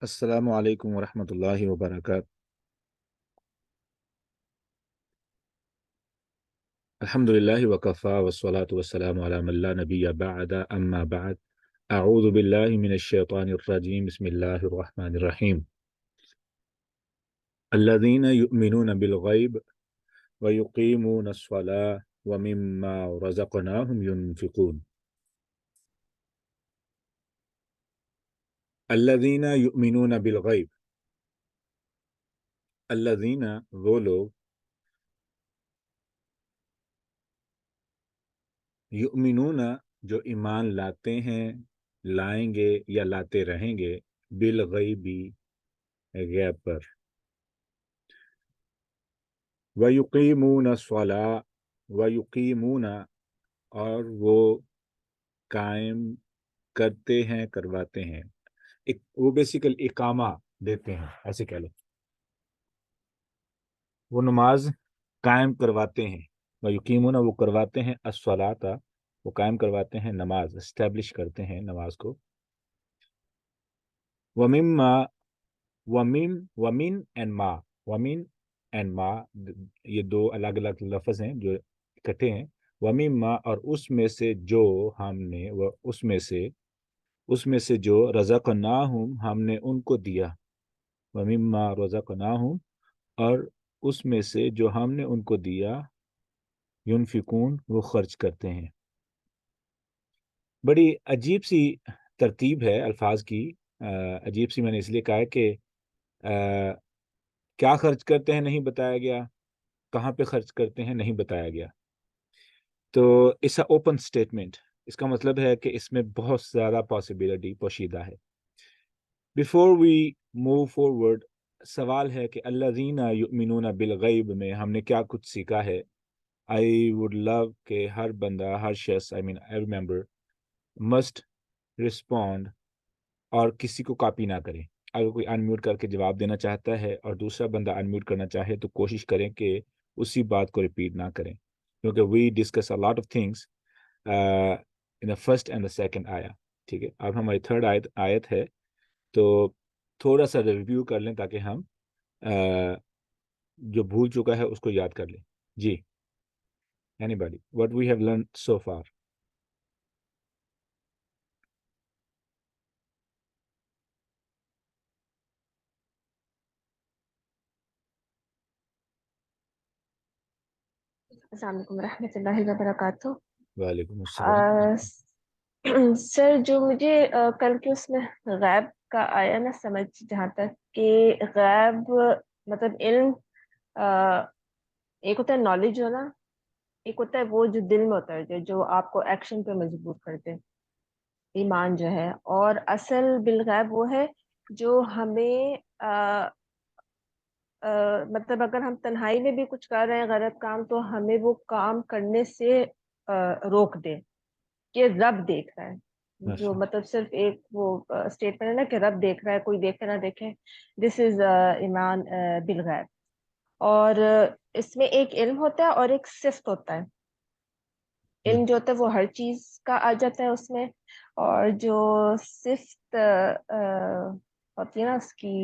السلام علیکم ورحمۃ اللہ وبرکاتہ۔ الحمد للہ وکفا والصلاة والسلام علی من لا نبی بعد اما بعد اعوذ باللہ من الشیطان الرجیم بسم اللہ الرحمن الرحیم۔ الذین یؤمنون بالغیب ویقیمون الصلاة ومما رزقناہم ینفقون۔ الذین یؤمنون بالغیب، الذین وہ لوگ، یؤمنون جو ایمان لاتے ہیں، لائیں گے یا لاتے رہیں گے، بالغیبی غیب پر، وَيُقِيمُونَ الصَّلَاةَ، وَيُقِيمُونَ اور وہ قائم کرتے ہیں، کرواتے ہیں، وہ بیسیکل اقامہ دیتے ہیں، ایسے کہہ لو، وہ نماز قائم کرواتے ہیں، وَيُقِيمُونَ وہ کرواتے ہیں، الصَّلَاةَ وہ قائم کرواتے ہیں نماز، اسٹیبلش کرتے ہیں نماز کو، وَمِمَّا وَمِن اینڈ ما، وَمِن اینڈ ما یہ دو الگ الگ لفظ ہیں جو اکٹھے ہیں، وَمِمَّا اور اس میں سے جو ہم نے، اس میں سے جو رزقناہم ہم نے ان کو دیا، وَمِمَّا رزقناہم اور اس میں سے جو ہم نے ان کو دیا، ينفقون وہ خرچ کرتے ہیں۔ بڑی عجیب سی ترتیب ہے الفاظ کی، عجیب سی میں نے اس لیے کہا ہے کہ کیا خرچ کرتے ہیں نہیں بتایا گیا، کہاں پہ خرچ کرتے ہیں نہیں بتایا گیا، تو اس اوپن اسٹیٹمنٹ، اس کا مطلب ہے کہ اس میں بہت زیادہ پاسبلٹی پوشیدہ ہے۔ بیفور وی موو فارورڈ، سوال ہے کہ الذین یؤمنون بالغیب میں ہم نے کیا کچھ سیکھا ہے۔ آئی وڈ لو کہ ہر بندہ، ہر شخص، ایوری ممبر مسٹ رسپونڈ، اور کسی کو کاپی نہ کریں۔ اگر کوئی انمیوٹ کر کے جواب دینا چاہتا ہے اور دوسرا بندہ انمیوٹ کرنا چاہے تو کوشش کریں کہ اسی بات کو ریپیٹ نہ کریں، کیونکہ we discuss a lot of things in the first and the second آیا، ٹھیک ہے۔ اب ہماری تھرڈ آیت ہے، تو تھوڑا سا ریویو کر لیں تاکہ ہم جو بھول چکا ہے اس کو یاد کر لیں۔ جی، anybody what we have learned so far؟ السلام علیکم ورحمۃ اللہ وبرکاتہ۔ وعلیکم السلام۔ سر جو مجھے کل کے اس میں غیب کا آیا نا سمجھ، جہاں تک کہ غیب مطلب علم، ایک ہوتا ہے نالج ہونا، ایک ہوتا ہے وہ جو دل میں اتر جائے، جو آپ کو ایکشن پہ مجبور کر دے، ایمان جو ہے، اور اصل بالغیب وہ ہے جو ہمیں مطلب اگر ہم تنہائی میں بھی کچھ کر رہے ہیں غلط کام تو ہمیں وہ کام کرنے سے روک دے کہ رب دیکھ رہا ہے، جو ماشاء مطلب صرف ایک وہ اسٹیٹمنٹ ہے نا کہ رب دیکھ رہا ہے، کوئی دیکھے نہ دیکھے، دس از ایمان بالغیب۔ اور اس میں ایک علم ہوتا ہے اور ایک صفت ہوتا ہے۔ علم جو ہوتا ہے وہ ہر چیز کا آ جاتا ہے اس میں، اور جو صفت ہوتی ہے نا اس کی،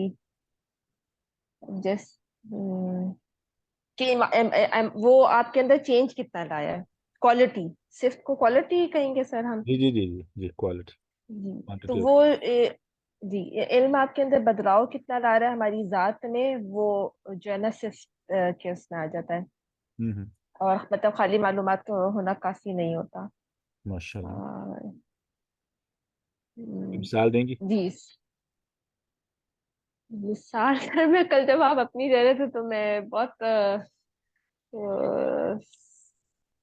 جس کہ وہ آپ کے اندر چینج کتنا لایا ہے، کوالٹی، صفت کو کوالٹی کہیں گے سر ہم؟ جی جی جی جی جی، کوالٹی، جی، تو کوانٹٹی۔ وہ جی علم آپ کے اندر بدلاؤ کتنا لا رہا ہے ہماری ذات میں، وہ جو ہے نا صفت کے اس میں آ جاتا ہے، اور مطلب خالی معلومات کا ہونا کافی نہیں ہوتا۔ ماشاء اللہ، اور مثال دیں گی؟ جی، مثال سر میں کل جب آپ اپنی دے رہے تھے تو میں بہت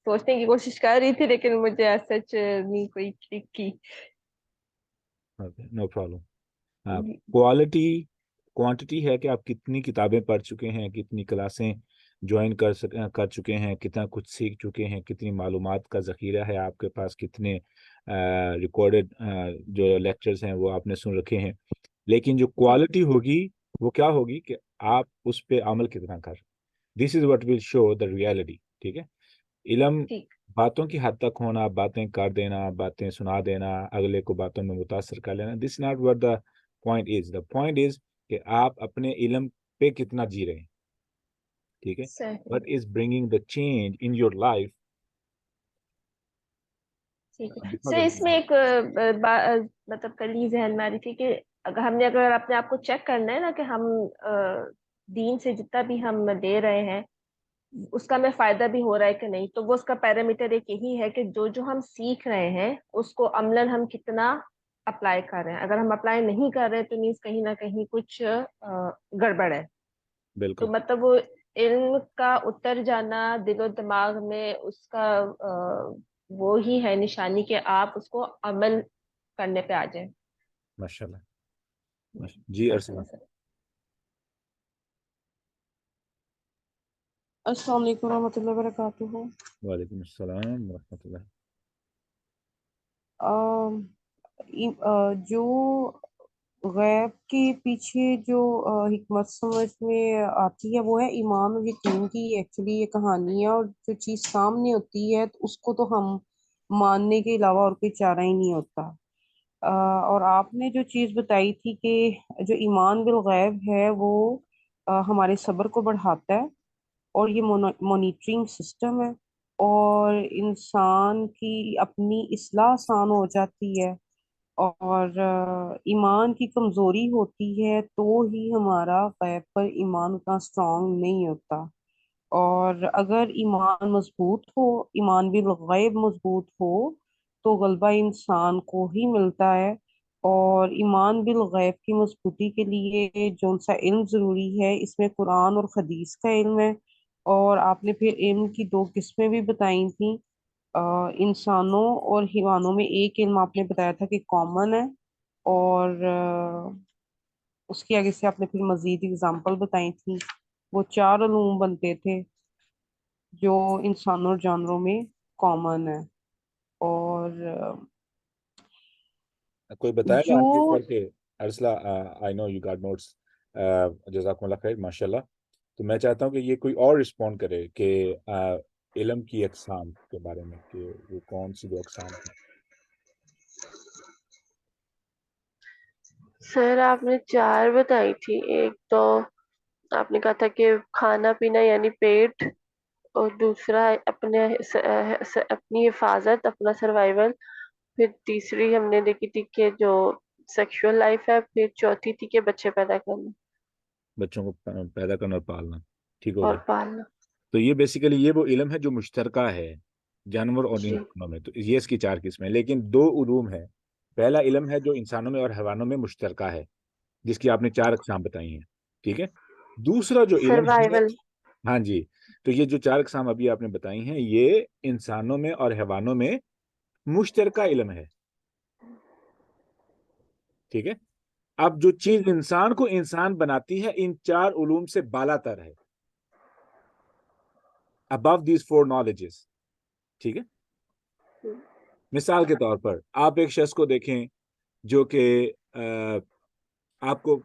سوچنے کی کوشش کر رہی تھی، لیکن مجھے سچ نہیں کوئی کلک کی۔ No problem. کوالٹی، کوانٹٹی ہے کہ آپ کتنی کتابیں پڑھ چکے ہیں، کتنی کلاسیں جوائن کر چکے ہیں، کتنا کچھ سیکھ چکے ہیں، کتنی معلومات کا ذخیرہ ہے آپ کے پاس، کتنے ریکارڈڈ جو لیکچرز ہیں وہ آپ نے سن رکھے ہیں۔ لیکن جو کوالٹی ہوگی وہ کیا ہوگی کہ آپ اس پہ عمل کتنا کر، دس is what will show the reality, ٹھیک ہے۔ علم ٹھیک، باتوں کی حد تک ہونا، باتیں کر دینا، باتیں سنا دینا، اگلے کو باتوں میں متاثر کر لینا، this not what the the point is کہ آپ اپنے علم پہ کتنا جی رہے ہیں. ٹھیک ہے. صحیح. what is bringing the change in your life ٹھیک ہے. because سر of اس میں ایک مطلب کلی ذہن میں آ رہی تھی کہ اگر اپنے آپ کو چیک کرنا ہے نا کہ ہم دین سے جتنا بھی ہم دے رہے ہیں اس کا ہمیں فائدہ بھی ہو رہا ہے کہ نہیں, تو وہ اس کا پیرامیٹر ایک یہی ہے کہ جو ہم سیکھ رہے ہیں اس کو عملاً ہم کتنا اپلائی کر رہے ہیں. اگر ہم اپلائی نہیں کر رہے تو مینس کہیں نہ کہیں کچھ گڑبڑ ہے. تو بالکل مطلب وہ علم کا اتر جانا دل و دماغ میں, اس کا وہ ہی ہے نشانی کہ آپ اس کو عمل کرنے پہ آ جائیں. ماشاء اللہ. جی ارسلہ. السلام علیکم ورحمۃ اللہ وبرکاتہ. وعلیکم السلام ورحمۃ اللہ. جو غیب کے پیچھے جو حکمت سمجھ میں آتی ہے وہ ہے ایمان اور یقین کی ایکچولی یہ کہانی ہے, اور جو چیز سامنے ہوتی ہے تو اس کو تو ہم ماننے کے علاوہ اور کوئی چارہ ہی نہیں ہوتا. اور آپ نے جو چیز بتائی تھی کہ جو ایمان بالغیب ہے وہ ہمارے صبر کو بڑھاتا ہے, اور یہ مانیٹرنگ سسٹم ہے, اور انسان کی اپنی اصلاح آسان ہو جاتی ہے. اور ایمان کی کمزوری ہوتی ہے تو ہی ہمارا غیب پر ایمان اتنا اسٹرانگ نہیں ہوتا. اور اگر ایمان مضبوط ہو, ایمان بالغیب مضبوط ہو تو غلبہ انسان کو ہی ملتا ہے. اور ایمان بالغیب کی مضبوطی کے لیے جو سا علم ضروری ہے اس میں قرآن اور حدیث کا علم ہے. اور آپ نے پھر علم کی 2 قسمیں بھی بتائی تھیں, انسانوں اور حیوانوں میں ایک علم آپ نے بتایا تھا کہ کامن ہے, اور اس کی آگے سے آپ نے پھر مزید اگزامپل بتائی تھی. وہ 4 علوم بنتے تھے جو انسانوں اور جانوروں میں کامن ہے. اور کوئی بتائے گا جو انمیوٹ کر کے؟ Ursula I know you got notice. جزاکم اللہ خیر, ماشاء اللہ. تو میں چاہتا ہوں کہ یہ کوئی اور رسپونڈ کرے کہ علم کی اقسام کے بارے میں, کہ وہ کون سی وہ اقسام ہیں. سر آپ نے 4 بتائی تھی. ایک تو آپ نے کہا تھا کہ کھانا پینا یعنی پیٹ, اور دوسرا اپنی حفاظت, اپنا سروائیول. پھر تیسری ہم نے دیکھی تھی کہ جو سیکشول لائف ہے. پھر چوتھی تھی کہ بچے پیدا کرنا بچوں کو پیدا کرنا اور پالنا. ٹھیک ہو اور گیا. پالنا. تو یہ بیسیکلی یہ وہ علم ہے جو مشترکہ ہے جانور اور جی انسانوں میں. تو یہ اس کی 4 قسمیں, لیکن 2 علوم ہے. پہلا علم ہے جو انسانوں میں اور حیوانوں میں مشترکہ ہے, جس کی آپ نے 4 اقسام بتائی ہیں. ٹھیک ہے. دوسرا جو علم ہے, سروائیول. ہاں جی, تو یہ جو 4 اقسام ابھی آپ نے بتائی ہیں یہ انسانوں میں اور حیوانوں میں مشترکہ علم ہے. ٹھیک ہے. اب جو چیز انسان کو انسان بناتی ہے ان 4 علوم سے بالا تر ہے, above these 4 knowledges. ٹھیک ہے. مثال کے طور پر آپ ایک شخص کو دیکھیں جو کہ آپ کو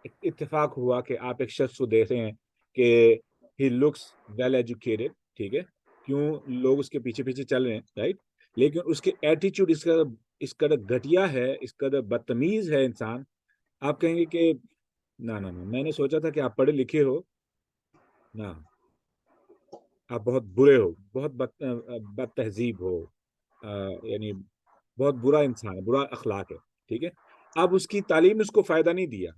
اتفاق ہوا کہ آپ ایک شخص کو دیکھ رہے ہیں کہ he looks well educated. ٹھیک ہے. کیوں لوگ اس کے پیچھے پیچھے چل رہے ہیں, رائٹ. لیکن اس کے ایٹیچیوڈ اس قدر گھٹیا ہے, اس قدر بدتمیز ہے انسان. آپ کہیں گے کہ نہ میں نے سوچا تھا کہ آپ پڑھے لکھے ہو, نہ آپ بہت برے ہو, بہت بد تہذیب ہو, یعنی بہت برا انسان ہے, برا اخلاق ہے. ٹھیک ہے. اب اس کی تعلیم نے اس کو فائدہ نہیں دیا.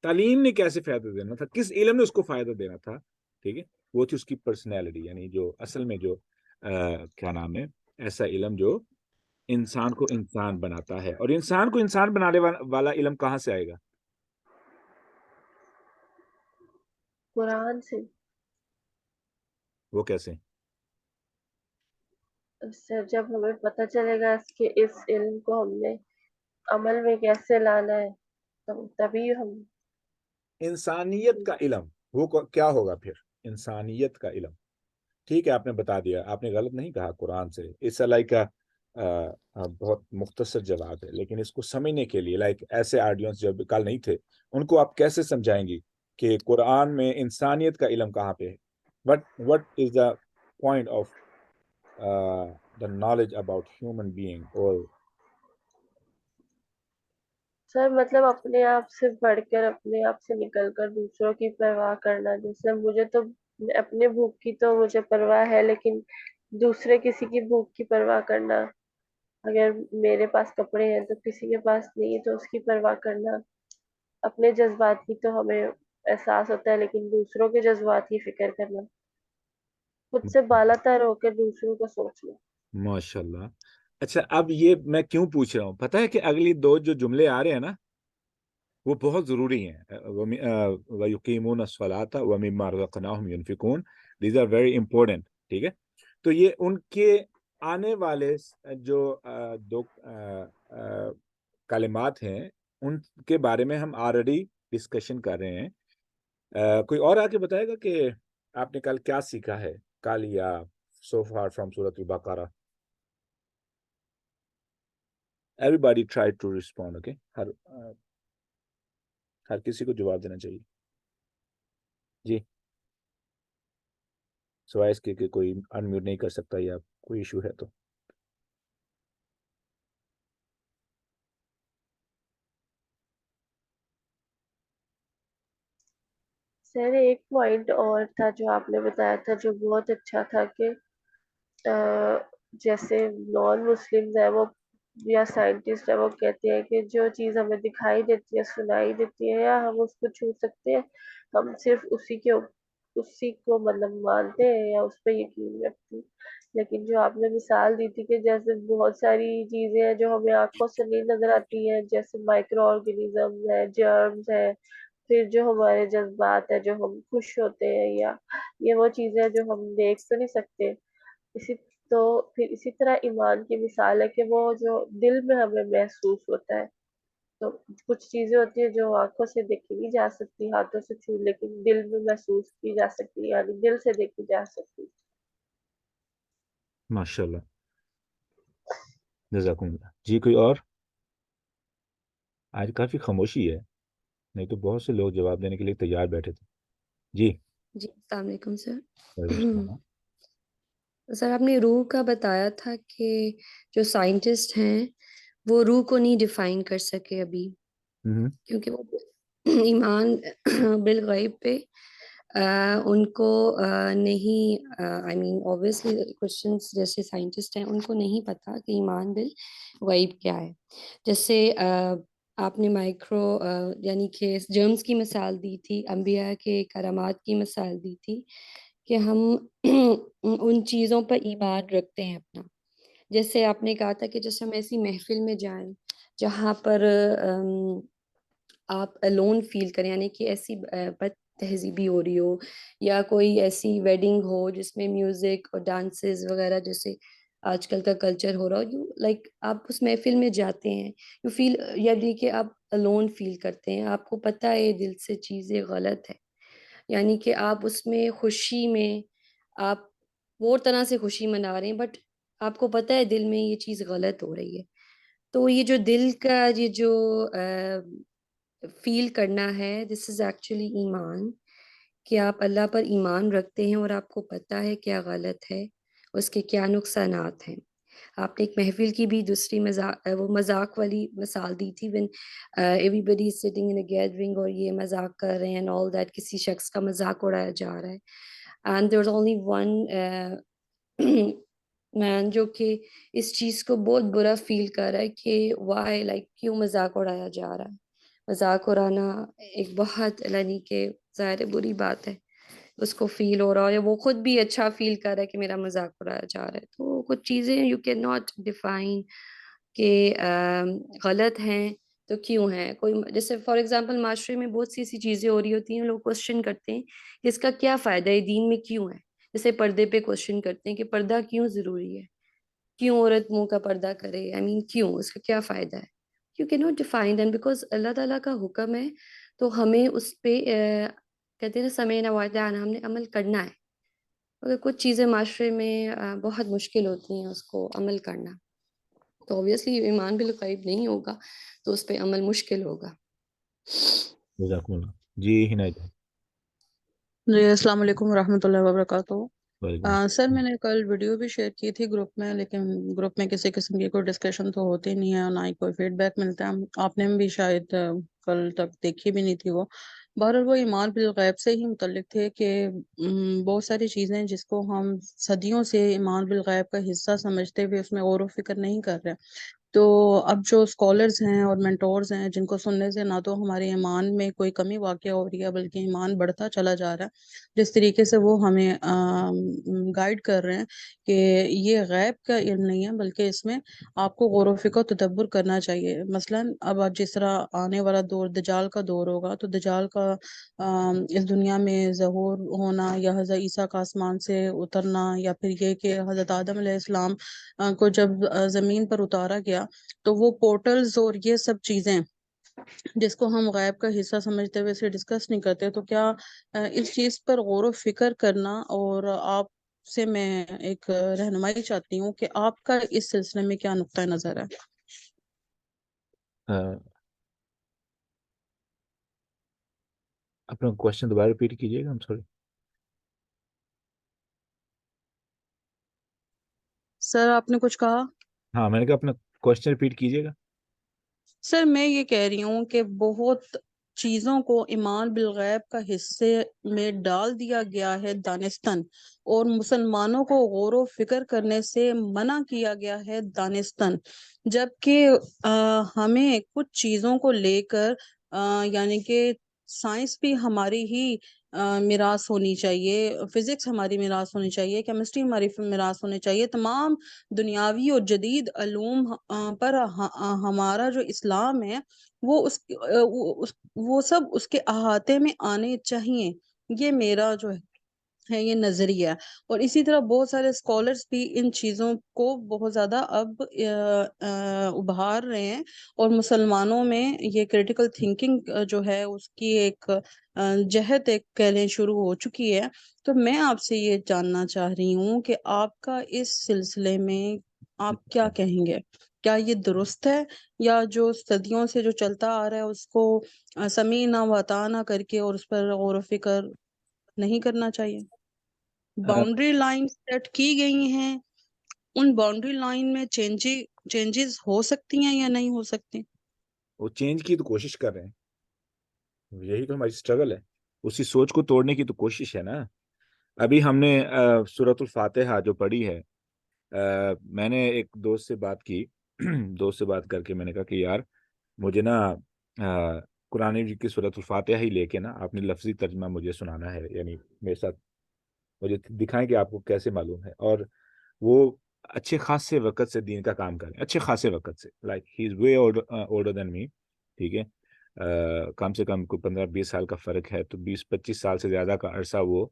تعلیم نے کیسے فائدہ دینا تھا, کس علم نے اس کو فائدہ دینا تھا. ٹھیک ہے. وہ تھی اس کی پرسنالٹی, یعنی جو اصل میں جو کیا نام ہے, ایسا علم جو انسان کو انسان بناتا ہے. اور انسان کو انسان بنانے والا علم کہاں سے آئے گا؟ قرآن سے. وہ کیسے؟ سر جب ہمیں پتہ چلے گا کہ اس علم کو ہم نے عمل میں کیسے لانا ہے تبھی ہم. انسانیت کا علم وہ کیا ہوگا پھر؟ انسانیت کا علم. ٹھیک ہے, آپ نے بتا دیا, آپ نے غلط نہیں کہا قرآن سے. اس لائک کا بہت مختصر جواب ہے, لیکن اس کو سمجھنے کے لیے لائک ایسے آڈینس جو کل نہیں تھے ان کو آپ کیسے سمجھائیں گی کہ قرآن میں انسانیت کا علم کہاں پہ ہے. what is the point of the knowledge about human being, or سر مطلب اپنے آپ سے بڑھ کر، اپنے آپ سے نکل کر دوسروں کی پرواہ کرنا. جیسے مجھے تو اپنے بھوک کی تو مجھے پرواہ ہے، لیکن دوسرے کسی کی بھوک کی پرواہ کرنا، اگر میرے پاس کپڑے ہیں تو کسی کے پاس نہیں ہے تو اس کی پرواہ کرنا. اپنے جذبات کی تو ہمیں احساس ہوتا ہے، لیکن دوسروں کے جذبات کی فکر کرنا، خود سے بالا تر ہو کے دوسروں کو سوچنا. ماشاء اللہ. اچھا اب یہ میں کیوں پوچھ رہا ہوں، پتہ ہے کہ اگلی دو جو جملے آ رہے ہیں نا وہ بہت ضروری ہیں. وَيُقِيمُونَ الصَّلَاةَ وَمِمَّا رَزَقْنَاهُمْ يُنْفِقُونَ. These are very important. ٹھیک ہے، تو یہ ان کے آنے والے جو دو کلمات ہیں ان کے بارے میں ہم آلریڈی ڈسکشن کر رہے ہیں. کوئی اور آ کے بتائے گا کہ آپ نے کل کیا سیکھا ہے، کل یا so far from سورۃ البقرہ؟ Everybody try to respond. Okay, ہر کسی کو جواب دینا چاہیے. جی سوائے اس کے کہ کوئی انمیوٹ نہیں کر سکتا یا کوئی ایشو ہے تو. سر ایک پوائنٹ اور تھا جو آپ نے بتایا تھا جو بہت اچھا تھا کہ جیسے نان مسلم ہے وہ یا سائنٹسٹ ہے وہ کہتے ہیں کہ جو چیز ہمیں دکھائی دیتی ہے، سنائی دیتی ہے، یا ہم اس کو چھو سکتے ہیں، ہم صرف اسی کو مطلب مانتے ہیں یا اس پہ یقین رکھتے ہیں. لیکن جو آپ نے مثال دی تھی کہ جیسے بہت ساری چیزیں ہیں جو ہمیں آنکھوں سے نہیں نظر آتی ہیں، جیسے مائکرو آرگینزم ہے، جرمز ہے، پھر جو ہمارے جذبات ہے، جو ہم خوش ہوتے ہیں، یا یہ وہ چیزیں جو ہم دیکھ تو نہیں سکتے. اسی طرح ایمان کی مثال ہے کہ وہ جو دل میں ہمیں محسوس ہوتا ہے. تو کچھ چیزیں ہوتی ہیں جو آنکھوں سے دیکھی نہیں جا سکتی، ہاتھوں سے چھو، لیکن دل میں محسوس کی جا سکتی، یعنی دل سے دیکھی جا سکتی. ماشاء اللہ، جزاکم اللہ. جی کوئی اور؟ آج کافی خاموشی ہے، نہیں تو بہت سے لوگ جواب دینے کے لیے تیار بیٹھے تھے. جی جی السلام علیکم سر. وعلیکم السلام. سر آپ نے روح کا بتایا تھا کہ جو سائنٹسٹ ہیں وہ روح کو نہیں ڈیفائن کر سکے ابھی، کیونکہ وہ ایمان بالغیب پہ ان کو نہیں، آئی مین اوبویسلی کرسچنس جیسے سائنٹسٹ ہیں ان کو نہیں پتا کہ ایمان بالغیب کیا ہے. جیسے آپ نے مائکرو یعنی کہ جرمز کی مثال دی تھی، انبیاء کے کرامات کی مثال دی تھی کہ ہم ان چیزوں پر ایمان رکھتے ہیں اپنا. جیسے آپ نے کہا تھا کہ جیسے ہم ایسی محفل میں جائیں جہاں پر آپ الون فیل کریں، یعنی کہ ایسی بد تہذیبی ہو رہی ہو یا کوئی ایسی ویڈنگ ہو جس میں میوزک اور ڈانسز وغیرہ جیسے آج کل کا کلچر ہو رہا ہو، یو لائک آپ اس محفل میں جاتے ہیں، یو فیل یعنی کہ آپ الون فیل کرتے ہیں، آپ کو پتہ ہے دل سے چیزیں غلط ہے، یعنی کہ آپ اس میں خوشی میں آپ وہ طرح سے خوشی منا رہے ہیں بٹ آپ کو پتہ ہے دل میں یہ چیز غلط ہو رہی ہے. تو یہ جو دل کا یہ جو فیل کرنا ہے، دس از ایکچولی ایمان، کہ آپ اللہ پر ایمان رکھتے ہیں اور آپ کو پتہ ہے کیا غلط ہے، اس کے کیا نقصانات ہیں. آپ نے ایک محفل کی بھی دوسری وہ مذاق والی مثال دی تھی، when everybody is sitting in a gathering اور یہ مذاق کر رہے ہیں and all that، کسی شخص کا مذاق اڑایا جا رہا ہے and there's only one مین جو کہ اس چیز کو بہت برا فیل کر رہا ہے کہ وائی، لائک کیوں مذاق اڑایا جا رہا ہے. مذاق اڑانا ایک بہت یعنی کہ ظاہر بری بات ہے، اس کو فیل ہو رہا ہے، وہ خود بھی اچھا فیل کر رہا ہے کہ میرا مذاق اڑایا جا رہا ہے. تو کچھ چیزیں یو کین ناٹ ڈیفائن کہ غلط ہیں تو کیوں ہیں. کوئی جیسے فار ایگزامپل معاشرے میں بہت سی ایسی چیزیں ہو رہی ہوتی ہیں، لوگ کوشچن کرتے ہیں کہ اس کا کیا فائدہ ہے، دین میں کیوں ہے. جیسے پردے پہ کوشچن کرتے ہیں کہ پردہ کیوں ضروری ہے، کیوں عورت منہ کا پردہ کرے، آئی مین کیوں، اس کا کیا فائدہ ہے. یو کی ناٹ ڈیفائن اینڈ بیکاز اللہ تعالیٰ کا حکم ہے تو ہمیں اس پہ کہتے ہیں نا سمعنا وأطعنا، ہم نے عمل کرنا ہے. اگر کچھ چیزیں معاشرے میں بہت مشکل ہوتی ہیں اس کو عمل کرنا، تو اوبیسلی ایمان بالغیب نہیں ہوگا تو اس پہ عمل مشکل ہوگا. جزاکم اللہ. جی ہنایت. جی السلام علیکم ورحمۃ اللہ وبرکاتہ. وعلیکم سر میں نے کل ویڈیو بھی شیئر کی تھی گروپ میں، لیکن گروپ میں کسی قسم کی کوئی ڈسکشن تو ہوتی نہیں ہے اور نہ ہی کوئی فیڈ بیک ملتا ہے. آپ نے بھی شاید کل تک دیکھی بھی نہیں تھی وہ. بہرحال وہ ایمان بالغیب سے ہی متعلق تھے کہ بہت ساری چیزیں جس کو ہم صدیوں سے ایمان بالغیب کا حصہ سمجھتے ہوئے اس میں غور و فکر نہیں کر رہے. تو اب جو اسکالرز ہیں اور مینٹورز ہیں جن کو سننے سے نہ تو ہمارے ایمان میں کوئی کمی واقع ہو رہی ہے بلکہ ایمان بڑھتا چلا جا رہا ہے، جس طریقے سے وہ ہمیں گائیڈ کر رہے ہیں کہ یہ غیب کا علم نہیں ہے بلکہ اس میں آپ کو غور و فکر و تدبر کرنا چاہیے. مثلا اب آپ جس طرح آنے والا دور دجال کا دور ہوگا تو دجال کا اس دنیا میں ظہور ہونا یا حضرت عیسیٰ کا آسمان سے اترنا یا پھر یہ کہ حضرت آدم علیہ السلام کو جب زمین پر اتارا گیا تو وہ پورٹلز اور یہ سب چیزیں جس کو ہم غیب کا حصہ سمجھتے ہوئے اسے ڈسکس نہیں کرتے، تو کیا اس چیز پر غور و فکر کرنا، اور آپ سے میں ایک رہنمائی چاہتی ہوں کہ آپ کا اس سلسلے میں کیا نقطہ نظر ہے؟ اپنا کوشچن دوبارہ ریپیٹ کیجیے گا. ہم سوری. سر آپ نے کچھ کہا؟ ہاں میں نے کہا اپنا کوشچن ریپیٹ کیجیے گا. سر میں یہ کہہ رہی ہوں کہ بہت چیزوں کو ایمان بالغیب کا حصے میں ڈال دیا گیا ہے دانستن، اور مسلمانوں کو غور و فکر کرنے سے منع کیا گیا ہے دانستن، جبکہ ہمیں کچھ چیزوں کو لے کر یعنی کہ سائنس بھی ہماری ہی میراث ہونی چاہیے، فزکس ہماری میراث ہونی چاہیے، کیمسٹری ہماری میراث ہونی چاہیے. تمام دنیاوی اور جدید علوم پر ہمارا جو اسلام ہے وہ سب اس کے احاطے میں آنے چاہیے. یہ میرا جو ہے یہ نظریہ. اور اسی طرح بہت سارے اسکالرس بھی ان چیزوں کو بہت زیادہ اب ابھار رہے ہیں، اور مسلمانوں میں یہ کریٹیکل تھنکنگ جو ہے اس کی ایک جہت ایک کہہ لیں شروع ہو چکی ہے. تو میں آپ سے یہ جاننا چاہ رہی ہوں کہ آپ کا اس سلسلے میں آپ کیا کہیں گے؟ کیا یہ درست ہے، یا جو صدیوں سے جو چلتا آ رہا ہے اس کو سمیع و اطاعہ کر کے اور اس پر غور و فکر نہیں کرنا چاہیے؟ باؤنڈری لائن سیٹ کی گئی ہیں، ان باؤنڈری لائن میں چینجز ہو سکتی ہیں یا نہیں ہو سکتی؟ وہ چینج کی تو کوشش کر رہے ہیں، یہی تو ہماری اسٹرگل ہے. اسی سوچ کو توڑنے کی تو کوشش ہے نا. ابھی ہم نے سورۃ الفاتحہ جو پڑھی ہے، میں نے ایک دوست سے بات کی دوست سے بات کر کے میں نے کہا کہ یار مجھے نا قرآن مجید کی سورۃ الفاتحہ ہی لے کے نا آپ نے لفظی ترجمہ مجھے سنانا ہے، یعنی میرے ساتھ مجھے دکھائیں کہ آپ کو کیسے معلوم ہے. اور وہ اچھے خاصے وقت سے دین کا کام کریں، اچھے خاصے وقت سے، like he is way older than می. ٹھیک ہے، کم سے کم کوئی 15-20 سال کا فرق ہے، تو 20-25 سال سے زیادہ کا عرصہ وہ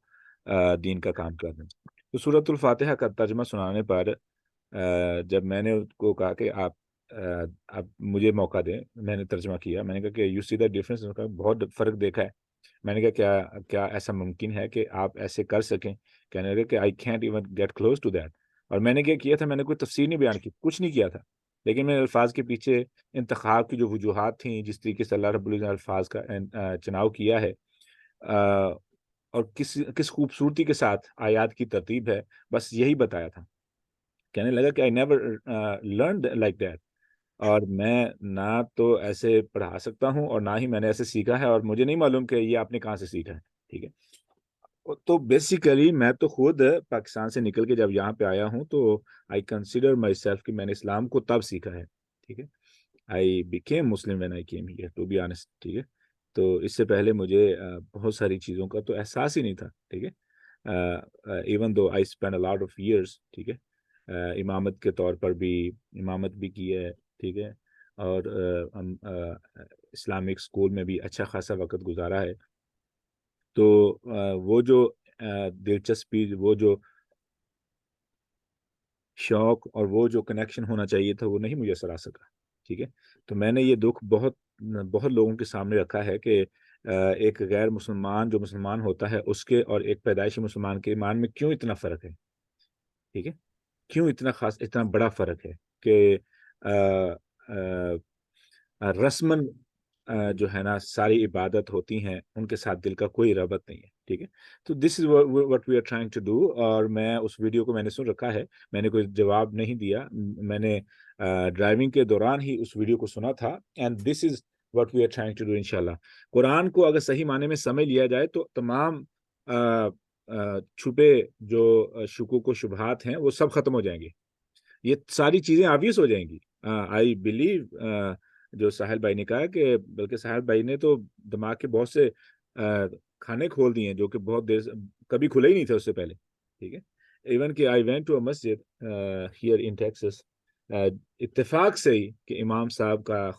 دین کا کام کر رہے ہیں. تو سورۃ الفاتحہ کا ترجمہ سنانے پر جب میں نے اس کو کہا کہ آپ مجھے موقع دیں، میں نے ترجمہ کیا. میں نے کہا کہ یو سی دا ڈفرینس، بہت فرق دیکھا ہے. میں نے کہا کیا ایسا ممکن ہے کہ آپ ایسے کر سکیں؟ کہنے لگے کہ I can't even get close to that. اور میں نے کیا کیا تھا، میں نے کوئی تفسیر نہیں بیان کی، کچھ نہیں کیا تھا، لیکن میں الفاظ کے پیچھے انتخاب کی جو وجوہات تھیں، جس طریقے سے اللہ رب العزت نے الفاظ کا چناؤ کیا ہے، اور کس خوبصورتی کے ساتھ آیات کی ترتیب ہے، بس یہی بتایا تھا. کہنے لگا کہ I never learned like that, اور میں نہ تو ایسے پڑھا سکتا ہوں اور نہ ہی میں نے ایسے سیکھا ہے، اور مجھے نہیں معلوم کہ یہ آپ نے کہاں سے سیکھا ہے. ٹھیک ہے، تو بیسیکلی میں تو خود پاکستان سے نکل کے جب یہاں پہ آیا ہوں تو آئی کنسیڈر مائی سیلف کہ میں نے اسلام کو تب سیکھا ہے. ٹھیک ہے، I became Muslim when I came here to be honest. ٹھیک ہے، تو اس سے پہلے مجھے بہت ساری چیزوں کا تو احساس ہی نہیں تھا. ٹھیک ہے، even though I spend a lot of years. ٹھیک ہے، امامت کے طور پر بھی امامت بھی کی ہے. ٹھیک ہے، اور اسلامک اسکول میں بھی اچھا خاصا وقت گزارا ہے. تو وہ جو دلچسپی، وہ جو شوق اور وہ جو کنیکشن ہونا چاہیے تھا، وہ نہیں میسر آ سکا. ٹھیک ہے، تو میں نے یہ دکھ بہت لوگوں کے سامنے رکھا ہے کہ ایک غیر مسلمان جو مسلمان ہوتا ہے اس کے اور ایک پیدائشی مسلمان کے ایمان میں کیوں اتنا فرق ہے. ٹھیک ہے، کیوں اتنا بڑا فرق ہے کہ رسماً جو ہے نا ساری عبادت ہوتی ہیں ان کے ساتھ دل کا کوئی ربط نہیں ہے. ٹھیک ہے, تو this is what we are trying to do. اور میں اس ویڈیو کو میں نے سن رکھا ہے, میں نے کوئی جواب نہیں دیا, میں نے ڈرائیونگ کے دوران ہی اس ویڈیو کو سنا تھا. And this is what we are trying to do انشاءاللہ. قرآن کو اگر صحیح معنی میں سمجھ لیا جائے تو تمام چھپے جو شکوک و شبہات ہیں وہ سب ختم ہو جائیں گے, یہ ساری چیزیں obvious ہو جائیں گی. آئی بلیو جو ساحل بھائی نے کہا کہ بلکہ ساحل بھائی نے تو دماغ کے بہت سے کھانے کھول دیے ہیں جو کہ بہت دیر کبھی کھلے ہی نہیں تھے اس سے پہلے. ٹھیک ہے, ایون کہ I went to a Masjid here in Texas, اتفاق سے ہی کہ امام صاحب کا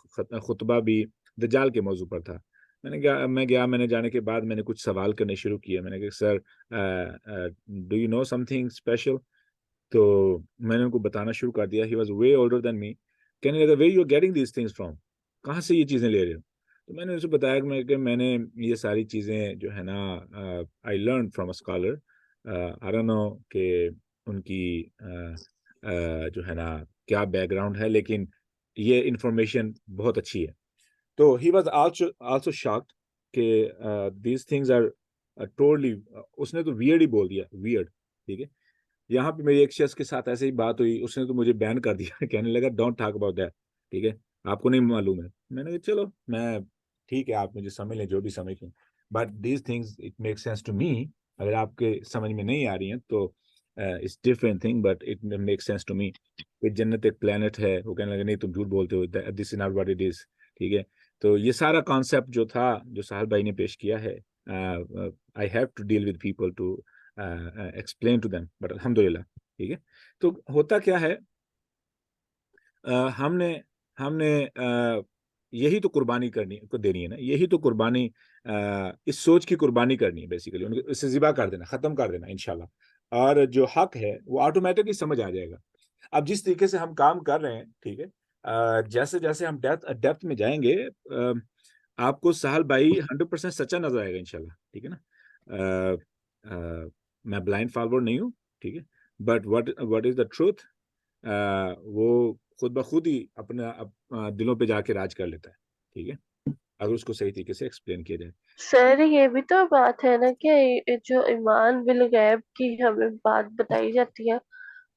خطبہ بھی دجال کے موضوع پر تھا. میں نے جانے کے بعد میں نے کچھ سوال کرنے شروع کیے. میں نے کہا sir do you know something special, تو میں نے ان کو بتانا شروع کر دیا. He was way older than me. کہنے لگا where you are getting these things from, کہاں سے یہ چیزیں لے رہے ہو. تو میں نے اسے بتایا کہ میں نے یہ ساری چیزیں جو ہے نا I learn from a scholar. I don't know کہ ان کی جو ہے نا کیا بیک گراؤنڈ ہے, لیکن یہ انفارمیشن بہت اچھی ہے. تو ہی واز آلسو شاکڈ کہ دیز تھنگز آر ٹوٹلی, اس نے تو ویئرڈ ہی بول دیا, ویئرڈ. ٹھیک ہے, یہاں پہ میری ایک شخص کے ساتھ ایسے ہی بات ہوئی, اس نے تو مجھے بین کر دیا, کہنے لگا ڈونٹ ٹاک اباؤٹ دیٹ. ٹھیک ہے, آپ کو نہیں معلوم ہے. میں نے کہا چلو میں ٹھیک ہے آپ مجھے سمجھ لیں جو بھی سمجھ لیں, but these things it make sense to me. اگر آپ کے سمجھ میں نہیں آ رہی ہیں تو it's different thing, but it make sense to me. کہ جنت ایک پلانٹ ہے, وہ کہنے لگا نہیں تم جھوٹ بولتے ہو, this is not what it is. ٹھیک ہے, تو یہ سارا کانسیپٹ جو تھا جو ساحل بھائی نے پیش کیا ہے, I have to deal with people to explain to them, but الحمد للہ. ٹھیک ہے, تو ہوتا کیا ہے, ہم نے یہی تو قربانی دینی ہے نا, یہی تو قربانی, اس سوچ کی قربانی کرنی ہے بیسیکلی, ان کو اسے ذبح کر دینا, ختم کر دینا انشاءاللہ. اور جو حق ہے وہ آٹومیٹکلی سمجھ آ جائے گا. اب جس طریقے سے ہم کام کر رہے ہیں, ٹھیک ہے, جیسے جیسے ہم ڈیپتھ میں جائیں گے, آپ کو ساحل بھائی 100% سچا نظر آئے گا انشاءاللہ. ٹھیک ہے نا, میں بلائنڈ فالوور نہیں ہوں. ٹھیک ہے, but what is the truth, وہ خود بخود ہی اپنا دلوں پہ جا کے راج کر لیتا ہے. ٹھیک ہے, اگر اس کو صحیح طریقے سے ایکسپلین کیا جائے. سر یہ بھی تو بات ہے نا کہ جو ایمان بالغیب کی ہمیں بات بتائی جاتی ہے,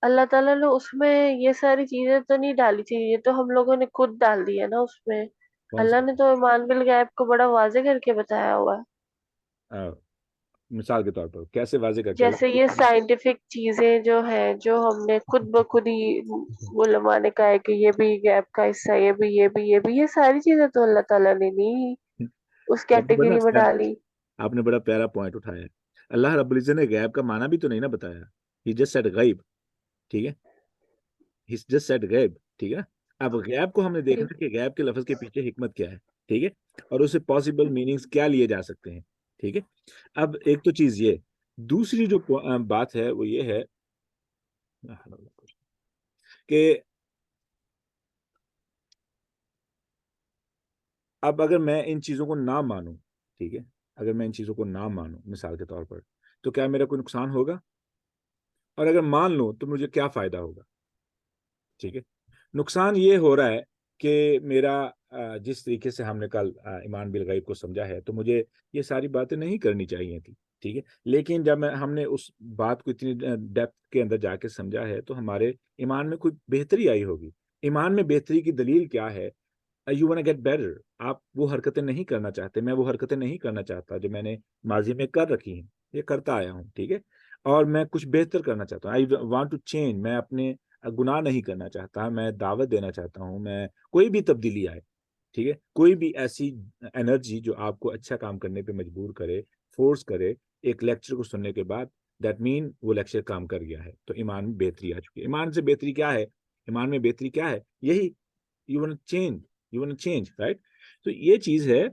اللہ تعالیٰ نے اس میں یہ ساری چیزیں تو نہیں ڈالی تھی, یہ تو ہم لوگوں نے خود ڈال دی ہے نا اس میں. اللہ نے تو ایمان بالغیب کو بڑا واضح کر کے بتایا ہوا ہے. مثال کے طور پر کیسے واضح کر کے, جیسے یہ سائنٹیفک چیزیں جو ہیں جو ہم نے خود بخود ہی علماء نے کہا ہے کہ یہ بھی غیب کا حصہ, یہ ساری چیزیں تو اللہ تعالیٰ نے نہیں اس کیٹیگری میں ڈالی. آپ نے بڑا پیارا پوائنٹ اٹھایا ہے. اللہ رب العزت نے غیب کا معنی بھی تو نہیں نا بتایا, ہی جسٹ سیڈ غیب. ٹھیک ہے, ہی جسٹ سیڈ غیب. ٹھیک ہے, اب غیب کو ہم نے دیکھنا کہ غیب کے لفظ کے پیچھے حکمت کیا ہے. ٹھیک ہے, اور اسے پاسبل میننگز کیا لیے جا سکتے ہیں. ٹھیک ہے, اب ایک تو چیز یہ, دوسری جو بات ہے وہ یہ ہے کہ اب اگر میں ان چیزوں کو نہ مانوں, ٹھیک ہے, اگر میں ان چیزوں کو نہ مانوں مثال کے طور پر, تو کیا میرا کوئی نقصان ہوگا؟ اور اگر مان لوں تو مجھے کیا فائدہ ہوگا؟ ٹھیک ہے, نقصان یہ ہو رہا ہے کہ میرا جس طریقے سے ہم نے کل ایمان بالغیب کو سمجھا ہے, تو مجھے یہ ساری باتیں نہیں کرنی چاہیے تھی. ٹھیک ہے, لیکن جب ہم نے اس بات کو اتنی ڈیپتھ کے اندر جا کے سمجھا ہے تو ہمارے ایمان میں کوئی بہتری آئی ہوگی. ایمان میں بہتری کی دلیل کیا ہے؟ You want get better. آپ وہ حرکتیں نہیں کرنا چاہتے, میں وہ حرکتیں نہیں کرنا چاہتا جو میں نے ماضی میں کر رکھی ہیں, یہ کرتا آیا ہوں. ٹھیک ہے, اور میں کچھ بہتر کرنا چاہتا ہوں. I want to change. میں اپنے گناہ نہیں کرنا چاہتا, میں دعوت دینا چاہتا ہوں, میں کوئی بھی تبدیلی آئے. ٹھیک ہے, کوئی بھی ایسی انرجی جو آپ کو اچھا کام کرنے پہ مجبور کرے, فورس کرے. ایک لیکچر کو سننے کے بعد دیٹ مین وہ لیکچر کام کر گیا ہے, تو ایمان میں بہتری آ چکی ہے. ایمان سے بہتری کیا ہے؟ ایمان میں بہتری کیا ہے؟ یہی یو وانٹ چینج, رائٹ. تو یہ چیز ہے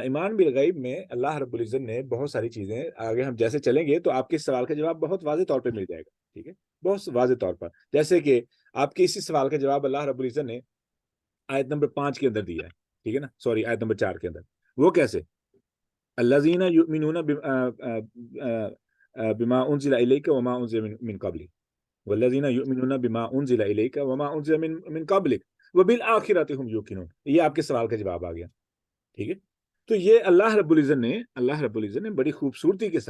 ایمان بالغیب میں. اللہ رب العزت نے بہت ساری چیزیں, آگے ہم جیسے چلیں گے تو آپ کے سوال کا جواب بہت واضح طور پہ مل جائے گا. ٹھیک ہے, بہت واضح طور پر, جیسے کہ آپ کے اسی سوال کا جواب اللہ رب العزت نے آیت نمبر 5 کے اندر دیا ہے. ٹھیک ہے نا, سوری آیت نمبر 4 کے اندر. وہ کیسے؟ الذین یؤمنون بما انزل الیک وما انزل من قبلک والذین یؤمنون بما انزل الیک وما انزل من قبلک وبالآخرۃ هم یوقنون. یہ آپ کے سوال کا جواب آ گیا. ٹھیک ہے. تو یہ اللہ رب العزت نے بڑی خوبصورتی کے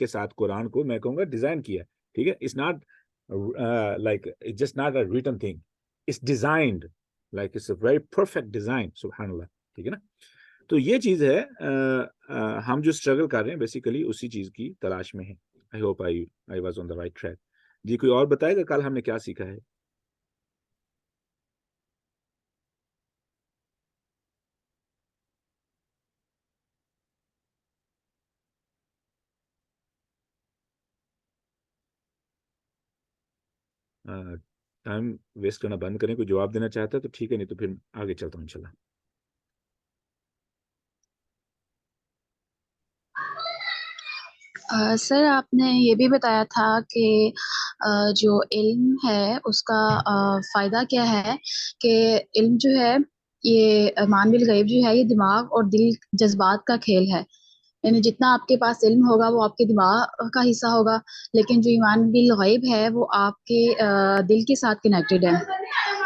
ساتھ قرآن کو میں کہوں گا ڈیزائن کیا. ٹھیک ہے. It's not like it's just not a written thing, it's designed like it's a very perfect design. سبحان اللہ. ٹھیک ہے نا. تو یہ چیز ہے ہم جو اسٹرگل کر رہے ہیں بیسیکلی اسی چیز کی تلاش میں ہے. I hope I was on the right track. جی کوئی اور بتائے گا کل ہم نے کیا سیکھا ہے؟ ٹائم ویسٹ کرنا بند کریں. کوئی جواب دینا چاہتا ہے تو ٹھیک ہے, نہیں تو پھر آگے چلتا ہوں انشاءاللہ. سر آپ نے یہ بھی بتایا تھا کہ جو علم ہے اس کا فائدہ کیا ہے کہ علم جو ہے یہ ایمان بالغیب جو ہے یہ دماغ اور دل جذبات کا کھیل ہے. یعنی جتنا آپ کے پاس علم ہوگا وہ آپ کے دماغ کا حصہ ہوگا, لیکن جو ایمان بالغیب ہے وہ آپ کے دل کے ساتھ کنیکٹڈ ہے.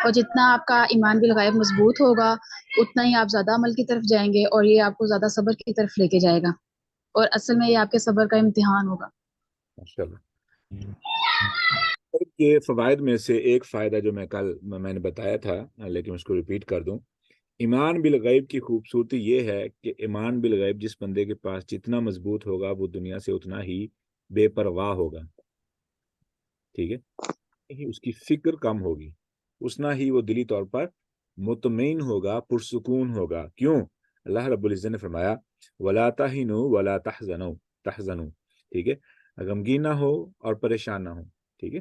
اور جتنا آپ کا ایمان بالغیب مضبوط ہوگا اتنا ہی آپ زیادہ عمل کی طرف جائیں گے اور یہ آپ کو زیادہ صبر کی طرف لے کے جائے گا, اور اصل میں یہ آپ کے صبر کا امتحان ہوگا. ماشاءاللہ. کے فوائد میں سے ایک فائدہ جو میں نے بتایا تھا لیکن اس کو ریپیٹ کر دوں. ایمان بالغیب کی خوبصورتی یہ ہے کہ ایمان بالغیب جس بندے کے پاس جتنا مضبوط ہوگا وہ دنیا سے اتنا ہی بے پرواہ ہوگا. ٹھیک ہے. اس کی فکر کم ہوگی, اتنا ہی وہ دلی طور پر مطمئن ہوگا, پرسکون ہوگا. کیوں؟ اللہ رب العزت نے فرمایا وَلَا تَهِنُوا وَلَا تَحْزَنُوا. ٹھیک ہے. غمگین نہ ہو اور پریشان نہ ہو. ٹھیک ہے.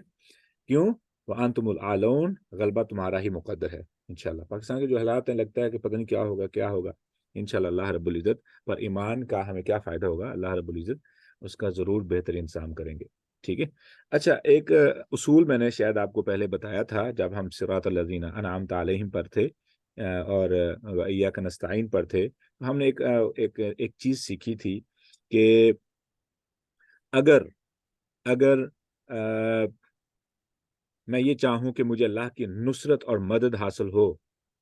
کیوں؟ وَأَنْتُمُ الْأَعْلَوْنَ. غلبہ تمہارا ہی مقدر ہے انشاءاللہ. پاکستان کے جو حالات ہیں لگتا ہے کہ پتہ نہیں کیا ہوگا. انشاءاللہ اللہ رب العزت پر ایمان کا ہمیں کیا فائدہ ہوگا, اللہ رب العزت اس کا ضرور بہتر انتظام کریں گے. ٹھیک ہے. اچھا, ایک اصول میں نے شاید آپ کو پہلے بتایا تھا جب ہم صراط الذین انعمت علیہم پر تھے اور ایاک نستعین پر تھے. ہم نے ایک چیز سیکھی تھی کہ اگر میں یہ چاہوں کہ مجھے اللہ کی نصرت اور مدد حاصل ہو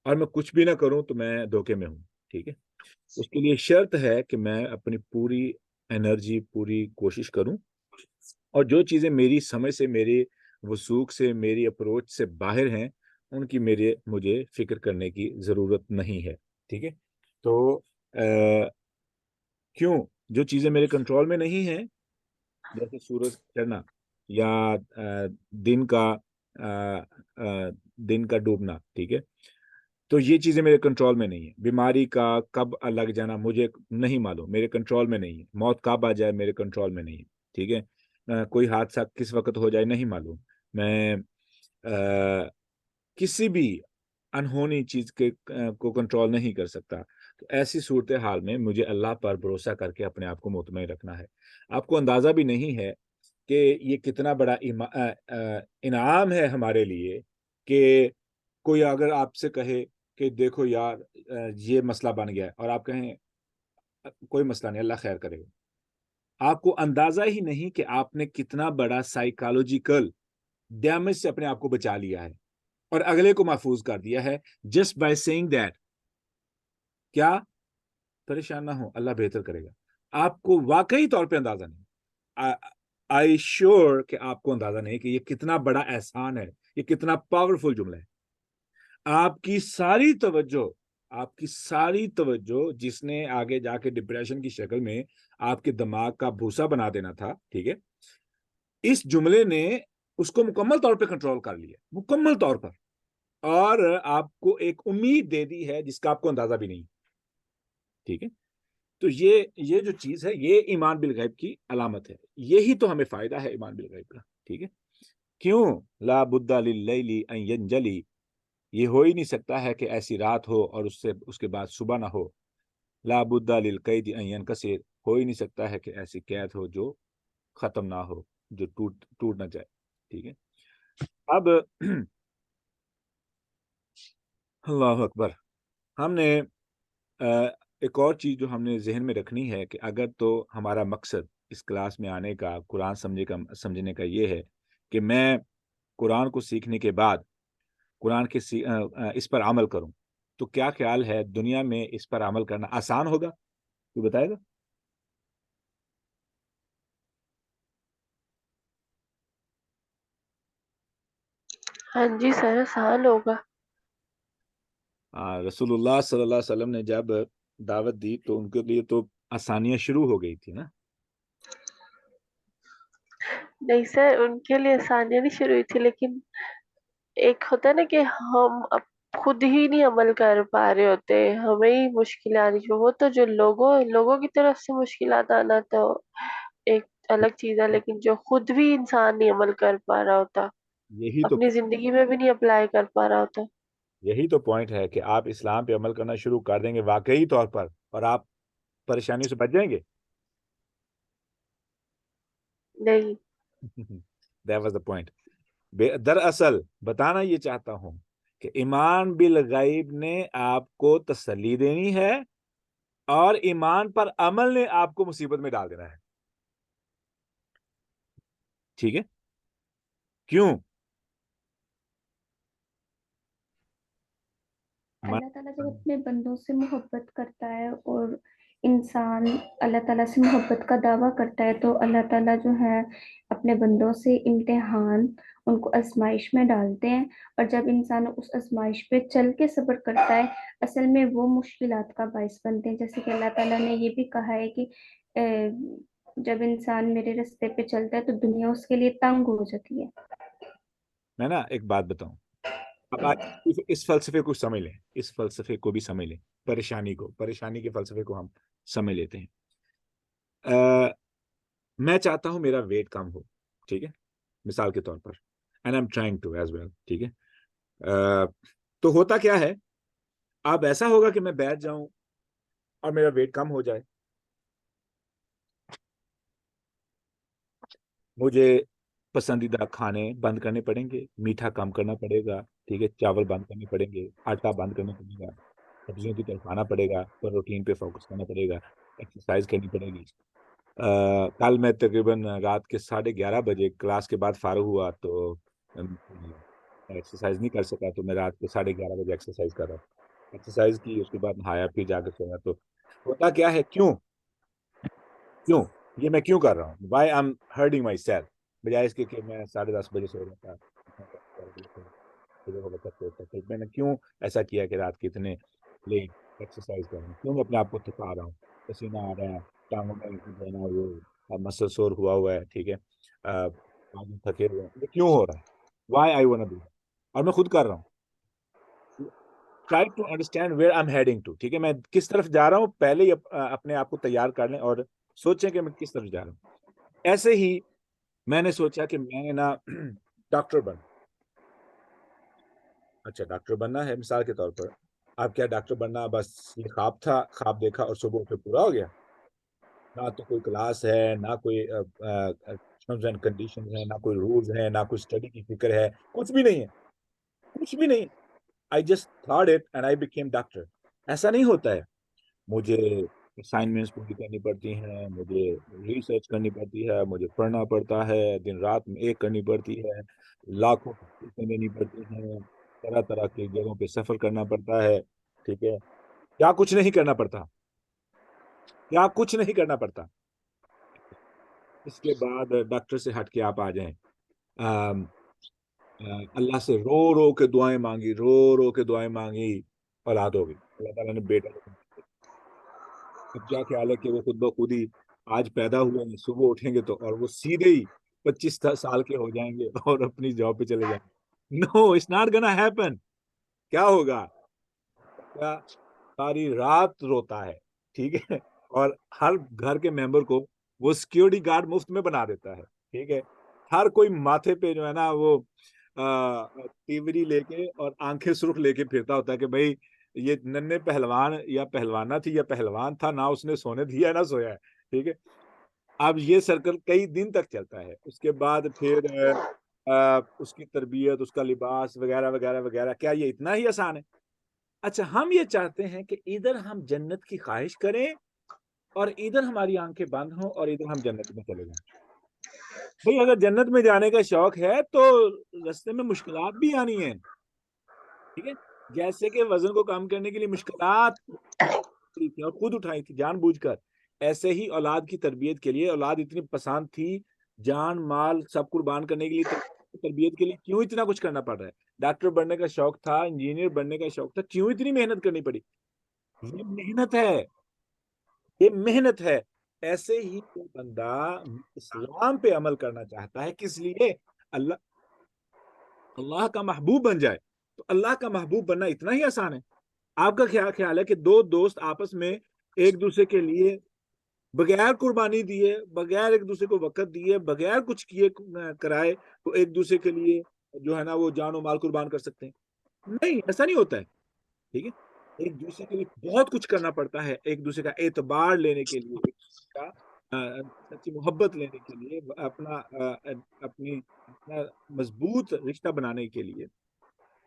اور میں کچھ بھی نہ کروں تو میں دھوکے میں ہوں. ٹھیک ہے. اس کے لیے شرط ہے کہ میں اپنی پوری انرجی, پوری کوشش کروں, اور جو چیزیں میری سمجھ سے, میری وثوق سے, میری اپروچ سے باہر ہیں ان کی مجھے فکر کرنے کی ضرورت نہیں ہے. ٹھیک ہے. تو کیوں؟ جو چیزیں میرے کنٹرول میں نہیں ہیں جیسے سورج چڑھنا یا دن کا ڈوبنا. ٹھیک ہے. تو یہ چیزیں میرے کنٹرول میں نہیں ہیں. بیماری کا کب لگ جانا مجھے نہیں معلوم, میرے کنٹرول میں نہیں ہے. موت کب آ جائے میرے کنٹرول میں نہیں ہے. ٹھیک ہے. کوئی حادثہ کس وقت ہو جائے نہیں معلوم. میں کسی بھی انہونی چیز کو کنٹرول نہیں کر سکتا. تو ایسی صورتحال میں مجھے اللہ پر بھروسہ کر کے اپنے آپ کو مطمئن رکھنا ہے. آپ کو اندازہ بھی نہیں ہے کہ یہ کتنا بڑا انعام ہے ہمارے لیے کہ کوئی اگر آپ سے کہے کہ دیکھو یار یہ مسئلہ بن گیا ہے اور آپ کہیں کوئی مسئلہ نہیں, اللہ خیر کرے گا. آپ کو اندازہ ہی نہیں کہ آپ نے کتنا بڑا سائیکالوجیکل ڈیمیج سے اپنے آپ کو بچا لیا ہے اور اگلے کو محفوظ کر دیا ہے جسٹ بائی سیئنگ دیٹ. کیا؟ پریشان نہ ہو, اللہ بہتر کرے گا. آپ کو واقعی طور پہ اندازہ نہیں, آئی شیور کہ آپ کو اندازہ نہیں کہ یہ کتنا بڑا احسان ہے, یہ کتنا پاورفل جملہ ہے. آپ کی ساری توجہ جس نے آگے جا کے ڈپریشن کی شکل میں آپ کے دماغ کا بھوسا بنا دینا تھا, ٹھیک ہے, اس جملے نے اس کو مکمل طور پہ کنٹرول کر لیا, مکمل طور پر, اور آپ کو ایک امید دے دی ہے جس کا آپ کو اندازہ بھی نہیں. ٹھیک ہے. تو یہ جو چیز ہے یہ ایمان بالغیب کی علامت ہے. یہی تو ہمیں فائدہ ہے ایمان بالغیب کا. ٹھیک ہے. کیوں؟ لا بد لللیل ان ینجلی. یہ ہو ہی نہیں سکتا ہے کہ ایسی رات ہو اور اس کے بعد صبح نہ ہو. لا بد للقید ان ینکسر. ہو ہی نہیں سکتا ہے کہ ایسی قید ہو جو ختم نہ ہو, جو ٹوٹ نہ جائے. ٹھیک ہے. اب اللہ اکبر, ہم نے ایک اور چیز جو ہم نے ذہن میں رکھنی ہے کہ اگر تو ہمارا مقصد اس کلاس میں آنے کا, قرآن سمجھنے کا یہ ہے کہ میں قرآن کو سیکھنے کے بعد قرآن کے اس پر عمل کروں, تو کیا خیال ہے دنیا میں اس پر عمل کرنا آسان ہوگا؟ کوئی بتائے گا؟ ہاں جی سر، آسان ہوگا۔ رسول اللہ صلی اللہ علیہ وسلم نے جب دعوت دی تو ان کے لیے تو آسانیاں شروع ہو گئی تھی نا؟ نہیں سر، ان کے لیے آسانیاں نہیں شروع ہوئی تھی، لیکن ایک ہوتا ہے نا کہ ہم اب خود ہی نہیں عمل کر پا رہے ہوتے، ہمیں ہی مشکلیں آنی چاہیے۔ وہ تو جو لوگوں کی طرف سے مشکلات آنا تو ایک الگ چیز ہے، لیکن جو خود بھی انسان نہیں عمل کر پا رہا ہوتا، یہی تو اپنی زندگی میں بھی نہیں اپلائی کر پا رہا ہوتا۔ یہی تو پوائنٹ ہے کہ آپ اسلام پہ عمل کرنا شروع کر دیں گے واقعی طور پر، اور آپ پریشانیوں سے بچ جائیں گے۔ نہیں، That was the point. دراصل بتانا یہ چاہتا ہوں کہ ایمان بالغیب نے آپ کو تسلی دینی ہے، اور ایمان پر عمل نے آپ کو مصیبت میں ڈال دینا ہے۔ ٹھیک ہے؟ کیوں؟ اللہ تعالیٰ جب اپنے بندوں سے محبت کرتا ہے اور انسان اللہ تعالیٰ سے محبت کا دعویٰ کرتا ہے، تو اللہ تعالیٰ جو ہے اپنے بندوں سے امتحان، ان کو آزمائش میں ڈالتے ہیں، اور جب انسان اس آزمائش پہ چل کے صبر کرتا ہے، اصل میں وہ مشکلات کا باعث بنتے ہیں۔ جیسے کہ اللہ تعالیٰ نے یہ بھی کہا ہے کہ جب انسان میرے راستے پہ چلتا ہے تو دنیا اس کے لیے تنگ ہو جاتی ہے۔ میں نا ایک بات بتاؤں، اب آج اس فلسفے کو سمجھ لیں، اس فلسفے کو بھی سمجھ لیں، پریشانی کے فلسفے کو ہم سمجھ لیتے ہیں۔ میں چاہتا ہوں میرا ویٹ کم ہو، ٹھیک ہے، مثال کے طور پر، and I'm trying to as well, ٹھیک ہے۔ تو ہوتا کیا ہے، اب ایسا ہوگا کہ میں بیٹھ جاؤں اور میرا ویٹ کم ہو جائے، مجھے پسندیدہ کھانے بند کرنے پڑیں گے، میٹھا کم کرنا پڑے گا، ٹھیک ہے، چاول بند کرنے پڑیں گے، آٹا بند کرنا پڑے گا، سبزیوں کی طرف آنا پڑے گا، پروٹین پہ فوکس کرنا پڑے گا، ایکسرسائز کرنی پڑے گی۔ کل میں تقریباً رات کے 11:30 بجے کلاس کے بعد فارغ ہوا تو ایکسرسائز نہیں کر سکا، تو میں رات کے 11:30 بجے ایکسرسائز کر رہا تھا، ایکسرسائز کی، اس کے بعد نہایا، پھر جا کے سویا۔ تو ہوتا کیا ہے، کیوں یہ میں کیوں کر رہا ہوں، why I am hurting myself, بجائے اس کے کہ میں 10:30 بجے سو رہا تھا، میں نے کیوں ایسا کیا کہ رات کے اتنے لیٹ ایکسرسائز کر رہا ہوں، کیوں میں اپنے آپ کو تھکا رہا ہوں، پسینہ آ رہا ہے، ٹانگوں میں جو ہے نا وہ مسل سور ہوا ہے، ٹھیک ہے، تھکے ہوئے ہیں، یہ کیوں ہو رہا ہے، why I want to do, اور میں خود کر رہا ہوں۔ Try to understand where I am heading to, ٹھیک ہے، میں کس طرف جا رہا ہوں، پہلے ہی اپنے آپ کو تیار کر لیں اور سوچیں کہ میں کس طرف جا رہا ہوں۔ ایسے ہی میں نے سوچا کہ میں نا ڈاکٹر بن، اچھا ڈاکٹر بننا ہے، مثال کے طور پر، آپ کیا ڈاکٹر بننا بس یہ خواب تھا، خواب دیکھا اور صبح پہ پورا ہو گیا؟ نہ تو کوئی کلاس ہے، نہ کوئی ٹرمز اینڈ کنڈیشنز ہیں، نہ کوئی رولز ہیں، نہ کوئی اسٹڈی کی فکر ہے، کچھ بھی نہیں ہے، کچھ بھی نہیں۔ I just thought it and I became doctor. ایسا نہیں ہوتا ہے، مجھے اسائنمنٹس پوری کرنی پڑتی ہیں، مجھے ریسرچ کرنی پڑتی ہے، مجھے پڑھنا پڑتا ہے، دن رات میں ایک کرنی پڑتی ہے، لاکھوں دینی پڑتی ہیں، طرح طرح کی جگہوں پہ سفر کرنا پڑتا ہے، ٹھیک ہے، کیا کچھ نہیں کرنا پڑتا، کیا کچھ نہیں کرنا پڑتا۔ اس کے بعد ڈاکٹر سے ہٹ کے آپ آ جائیں، اللہ سے رو رو کے دعائیں مانگی، رو کے دعائیں مانگی، اولاد ہو گئی، اللہ تعالیٰ نے بیٹا۔ اب کیا خیال ہے کہ وہ خود بخود ہی آج پیدا ہوئے ہیں، صبح اٹھیں گے تو اور وہ سیدھے ہی 25 سال کے ہو جائیں گے اور اپنی جاب پہ چلے جائیں گے؟ نو، اٹس ناٹ گنا ہیپن۔ کیا ہوگا، کیا ساری رات روتا ہے، ٹھیک ہے، اور ہر گھر کے ممبر کو وہ سیکیورٹی گارڈ مفت میں بنا دیتا ہے، ٹھیک ہے، ہر کوئی ماتھے پہ جو ہے نا وہ تیوری لے کے اور آنکھیں سرخ لے کے پھرتا ہوتا ہے کہ بھائی یہ ننے پہلوان یا پہلوانہ تھی یا پہلوان تھا، نہ اس نے سونے دیا نہ سویا ہے، ٹھیک ہے۔ اب یہ سرکل کئی دن تک چلتا ہے، اس کے بعد پھر اس کی تربیت، اس کا لباس وغیرہ وغیرہ وغیرہ، کیا یہ اتنا ہی آسان ہے؟ اچھا، ہم یہ چاہتے ہیں کہ ادھر ہم جنت کی خواہش کریں اور ادھر ہماری آنکھیں بند ہوں اور ادھر ہم جنت میں چلے جائیں۔ بھئی اگر جنت میں جانے کا شوق ہے تو رستے میں مشکلات بھی آنی ہیں، ٹھیک ہے، جیسے کہ وزن کو کم کرنے کے لیے مشکلات تھی اور خود اٹھائی تھی جان بوجھ کر، ایسے ہی اولاد کی تربیت کے لیے اولاد اتنی پسند تھی، جان مال سب قربان کرنے کے لیے تربیت کے لیے کیوں اتنا کچھ کرنا پڑ رہا ہے؟ ڈاکٹر بننے کا شوق تھا، انجینئر بننے کا شوق تھا، کیوں اتنی محنت کرنی پڑی؟ یہ محنت ہے، یہ محنت ہے۔ ایسے ہی کوئی بندہ اسلام پہ عمل کرنا چاہتا ہے، کس لیے؟ اللہ کا محبوب بن جائے۔ تو اللہ کا محبوب بننا اتنا ہی آسان ہے۔ آپ کا خیال ہے کہ دو دوست آپس میں ایک دوسرے کے لیے بغیر قربانی دیے، بغیر ایک دوسرے کو وقت دیے، بغیر کچھ کیے کرائے تو ایک دوسرے کے لیے جو ہے نا وہ جان و مال قربان کر سکتے ہیں؟ نہیں، ایسا نہیں ہوتا ہے، ٹھیک ہے؟ ایک دوسرے کے لیے بہت کچھ کرنا پڑتا ہے، ایک دوسرے کا اعتبار لینے کے لیے، ایک دوسرے کا سچی محبت لینے کے لیے، اپنی مضبوط رشتہ بنانے کے لیے،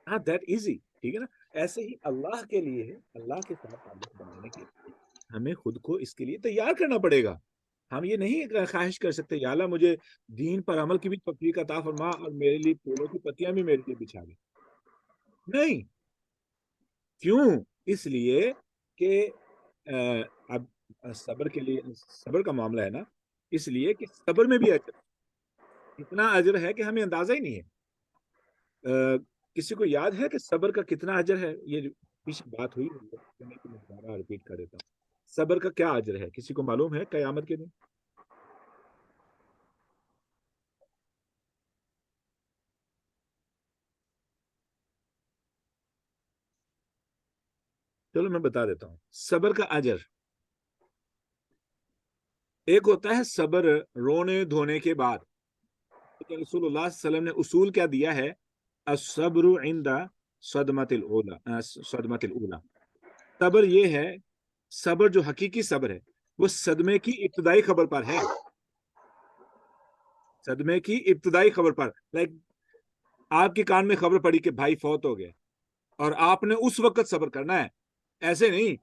ہاں دیٹ ایزی، ٹھیک ہے نا؟ ایسے ہی اللہ کے لیے، اللہ کے ساتھ تعلق بنانے کے لیے ہمیں خود کو اس کے لیے تیار کرنا پڑے گا۔ ہم یہ نہیں خواہش کر سکتے یا اللہ مجھے دین پر عمل کی بھی توفیق عطا فرما اور میرے لیے پھولوں کی پتیاں بھی میرے لیے بچھا دے۔ نہیں، کیوں؟ اس لیے کہ اب صبر کے لیے، صبر کا معاملہ ہے نا، اس لیے کہ صبر میں بھی اجر، اتنا اجر ہے کہ ہمیں اندازہ ہی نہیں ہے۔ کسی کو یاد ہے کہ صبر کا کتنا اجر ہے؟ یہ پیچھے بات ہوئی ہے، میں دوبارہ ریپیٹ کر دیتا ہوں۔ صبر کا کیا اجر ہے؟ کسی کو معلوم ہے قیامت کے دن؟ چلو میں بتا دیتا ہوں۔ صبر کا اجر ایک ہوتا ہے صبر رونے دھونے کے بعد، رسول اللہ صلی اللہ علیہ وسلم نے اصول کیا دیا ہے؟ الصبر عند صدمۃ الاولی، صدمۃ الاولی۔ صبر یہ ہے، صبر جو حقیقی صبر ہے وہ صدمے کی ابتدائی خبر پر ہے، صدمے کی ابتدائی خبر پر۔ لائک آپ کے کان میں خبر پڑی کہ بھائی فوت ہو گئے اور آپ نے اس وقت صبر کرنا ہے، ایسے نہیں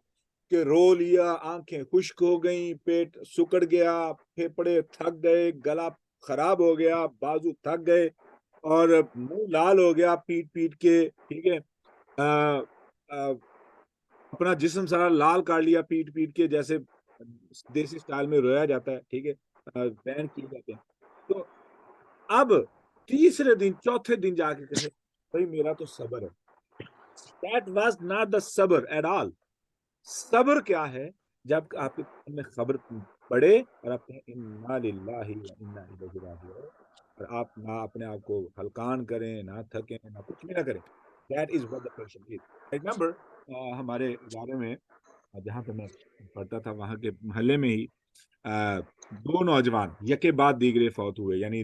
کہ رو لیا، آنکھیں خشک ہو گئیں، پیٹ سکڑ گیا، پھیپڑے تھک گئے، گلا خراب ہو گیا، بازو تھک گئے اور منہ لال ہو گیا پیٹ پیٹ کے، ٹھیک ہے؟ اپنا جسم سارا لال کر لیا پیٹ پیٹ کے، جیسے دیسی سٹائل میں رویا جاتا ہے، ٹھیک ہے، بین کیے جاتے ہیں۔ تو اب تیسرے دن چوتھے دن جا کے کہے بھائی میرا تو صبر ہے۔ That was not the صبر at all۔ صبر کیا ہے؟ جب آپ کے میں خبر پڑے اور آپ کہیں انا للہ و انا الیہ راجعون، اور آپ نہ اپنے آپ کو ہلکان کریں، نہ تھکیں، نہ کچھ بھی نہ کریں۔ That is what the person is۔ I remember ہمارے ادارے میں جہاں پہ میں پڑھتا تھا وہاں کے محلے میں ہی دو نوجوان یکے بعد دیگرے فوت ہوئے، یعنی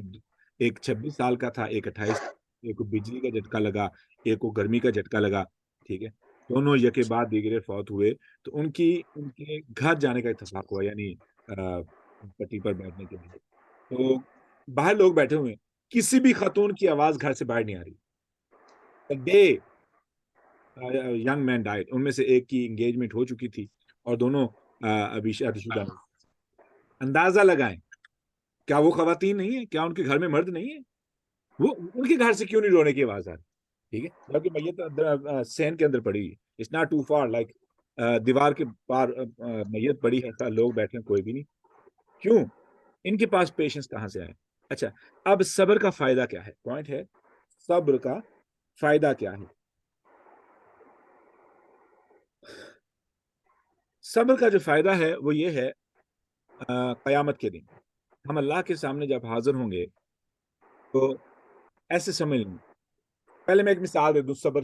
ایک 26 سال کا تھا، ایک 28، ایک کو بجلی کا جھٹکا لگا، ایک کو گرمی کا جھٹکا لگا، ٹھیک ہے؟ دونوں یکے بعد دیگرے فوت ہوئے۔ تو ان کے گھر جانے کا اتفاق ہوا، یعنی پٹی پر بیٹھنے کے لیے۔ تو باہر لوگ بیٹھے ہوئے، کسی بھی خاتون کی آواز گھر سے باہر نہیں آ رہی۔ ینگ مین ڈائٹ، ان میں سے ایک کی انگیجمنٹ ہو چکی تھی اور دونوں ابھی شادی شدہ نہیں۔ اندازہ لگائیں، کیا وہ خواتین نہیں ہیں؟ کیا ان کے گھر میں مرد نہیں ہیں؟ وہ ان کے گھر سے کیوں نہیں رونے کی آواز آ رہی؟ ٹھیک ہے، جبکہ میت سین کے اندر پڑی ہے، it's not too far, like دیوار کے پار میت پڑی ہے، لوگ بیٹھے ہیں، کوئی بھی نہیں۔ کیوں؟ ان کے پاس پیشنس کہاں سے آئے؟ اچھا، اب صبر کا فائدہ کیا ہے؟ پوائنٹ ہے، صبر کا فائدہ کیا ہے؟ صبر کا جو فائدہ ہے وہ یہ ہے، قیامت کے دن ہم اللہ کے سامنے جب حاضر ہوں گے تو ایسے سمجھ لیں، پہلے میں ایک مثال دے دوں، صبر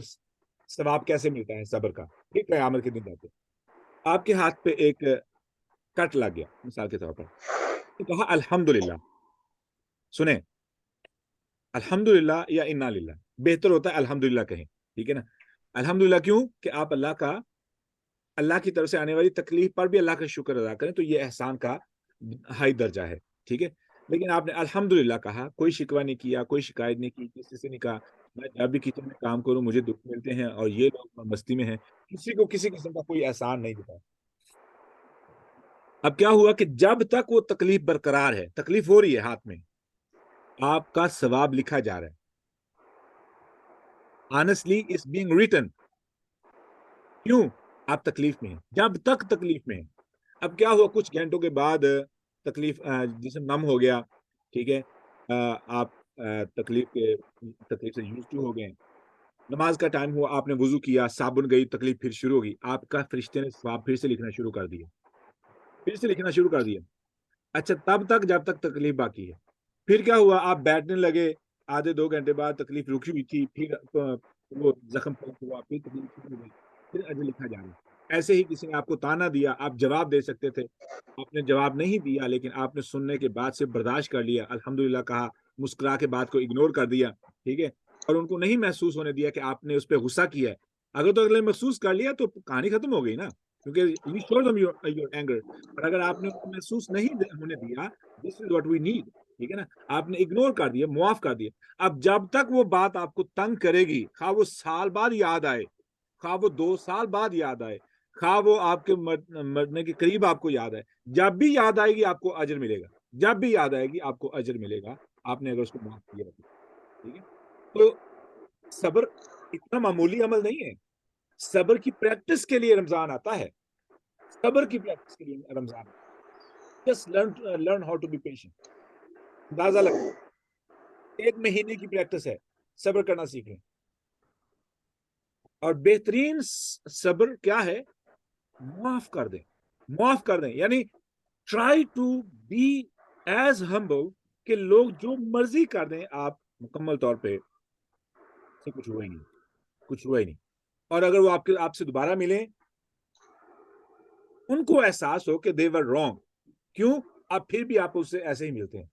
ثواب کیسے ملتا ہے صبر کا۔ ٹھیک، قیامت کے دن جاتے آپ کے ہاتھ پہ ایک کٹ لگ گیا مثال کے طور پر، تو کہا الحمدللہ۔ سنیں، الحمدللہ یا انا للہ، بہتر ہوتا ہے الحمدللہ کہیں، ٹھیک ہے نا؟ الحمدللہ کیوں؟ کہ آپ اللہ کی طرف سے آنے والی تکلیف پر بھی اللہ کا شکر ادا کریں، تو یہ احسان کا ہائی درجہ ہے، ٹھیک ہے؟ لیکن آپ نے الحمدللہ کہا، کوئی شکوہ نہیں کیا، کوئی شکایت نہیں کی، کسی سے نہیں کہا میں جب بھی کچن میں کام کروں مجھے دکھ ملتے ہیں اور یہ لوگ مستی میں ہیں، کسی کو کسی قسم کا کوئی احسان نہیں دکھایا۔ اب کیا ہوا کہ جب تک وہ تکلیف برقرار ہے، تکلیف ہو رہی ہے ہاتھ میں، آپ کا ثواب لکھا جا رہا ہے، honestly it's being written۔ کیوں؟ آپ تکلیف میں ہیں، جب تک تکلیف میں ہیں. اب کیا ہوا، کچھ گھنٹوں کے بعد تکلیف جسم نم ہو گیا، ٹھیک ہے، آپ تکلیف سے یوز ٹو ہو گئے. نماز کا ٹائم ہوا، آپ نے وضو کیا، صابن گئی، تکلیف پھر شروع ہوگی. آپ کا فرشتے نے ثواب پھر سے لکھنا شروع کر دیا. اچھا، تب تک جب تک تکلیف باقی ہے. پھر کیا ہوا، آپ بیٹھنے لگے، آدھے 2 گھنٹے بعد تکلیف رکی ہوئی تھی، پھر وہ زخم ہوا، پھر تکلیف شروع ہو گئی، پھر اجر لکھا جا رہا ہے. ایسے ہی کسی نے آپ کو تانا دیا، آپ جواب دے سکتے تھے، آپ نے جواب نہیں دیا، لیکن آپ نے سننے کے بعد سے برداشت کر لیا، الحمدللہ کہا، مسکرا کے بات کو اگنور کر دیا، ٹھیک ہے، اور ان کو نہیں محسوس ہونے دیا کہ آپ نے اس پہ غصہ کیا ہے. اگر تو اگلے محسوس کر لیا تو کہانی ختم ہو گئی نا، کیونکہ you showed them your anger. اور اگر آپ نے ان کو محسوس نہیں ہونے دیا، this is what we need، ٹھیک ہے نا، آپ نے اگنور کر دیا، معاف کر دیا. اب جب تک وہ بات آپ کو تنگ کرے گی، خواہ وہ سال بعد یاد آئے، خواہ وہ 2 سال بعد یاد آئے، خواہ وہ آپ کے مرنے کے قریب آپ کو یاد آئے، جب بھی یاد آئے گی آپ کو اجر ملے گا. جب بھی یاد آئے گی آپ کو اجر ملے گا، آپ نے اگر اس کو معاف کیا. ٹھیک ہے، تو صبر اتنا معمولی عمل نہیں ہے. صبر کی پریکٹس کے لیے رمضان آتا ہے. صبر کی پریکٹس کے لیے رمضان آتا ہے. Just learn how to be patient. اندازہ لگا، 1 مہینے کی پریکٹس ہے، صبر کرنا سیکھ لیں. اور بہترین صبر کیا ہے؟ معاف کر دیں. یعنی ٹرائی ٹو بی ایز ہمبل کہ لوگ جو مرضی کر دیں، آپ مکمل طور پہ سے کچھ ہوا ہی نہیں. اور اگر وہ آپ سے دوبارہ ملیں، ان کو احساس ہو کہ they were wrong. کیوں؟ آپ پھر بھی آپ اس سے ایسے ہی ملتے ہیں.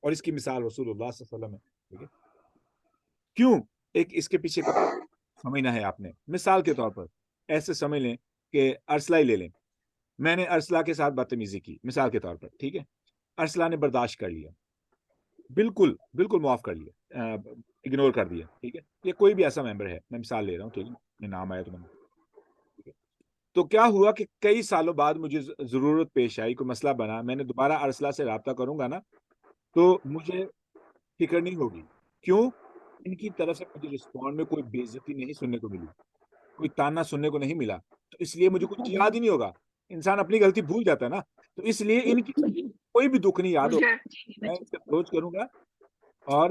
اور اس کی مثال رسول اللہ صلی اللہ علیہ وسلم ہے. ٹھیک ہے، کیوں؟ اس کے پیچھے سمجھنا ہے آپ نے. مثال کے طور پر ایسے سمجھ لیں کہ ارسلہ ہی لے لیں. میں نے ارسلہ کے ساتھ بدتمیزی کی، مثال کے طور پر، ٹھیک ہے، ارسلہ نے برداشت کر لیا، بالکل معاف کر لیا، اگنور کر دیا. ٹھیک ہے، یہ کوئی بھی ایسا ممبر ہے، میں مثال لے رہا ہوں، ٹھیک ہے، نام آیا تو کیا ہوا کہ کئی سالوں بعد مجھے ضرورت پیش آئی، کوئی مسئلہ بنا، میں نے دوبارہ ارسلہ سے رابطہ کروں گا نا، تو مجھے فکر نہیں ہوگی. کیوں؟ ان کی طرف سے مجھے رسپونڈ میں کوئی بے عزتی نہیں سننے کو ملی، کوئی تانا سننے کو نہیں ملا، تو اس لیے مجھے کچھ یاد ہی نہیں ہوگا. انسان اپنی غلطی بھول جاتا ہے نا، تو اس لیے ان کی کوئی بھی دکھ نہیں یاد ہوگا. میں اس سے اپروچ کروں گا اور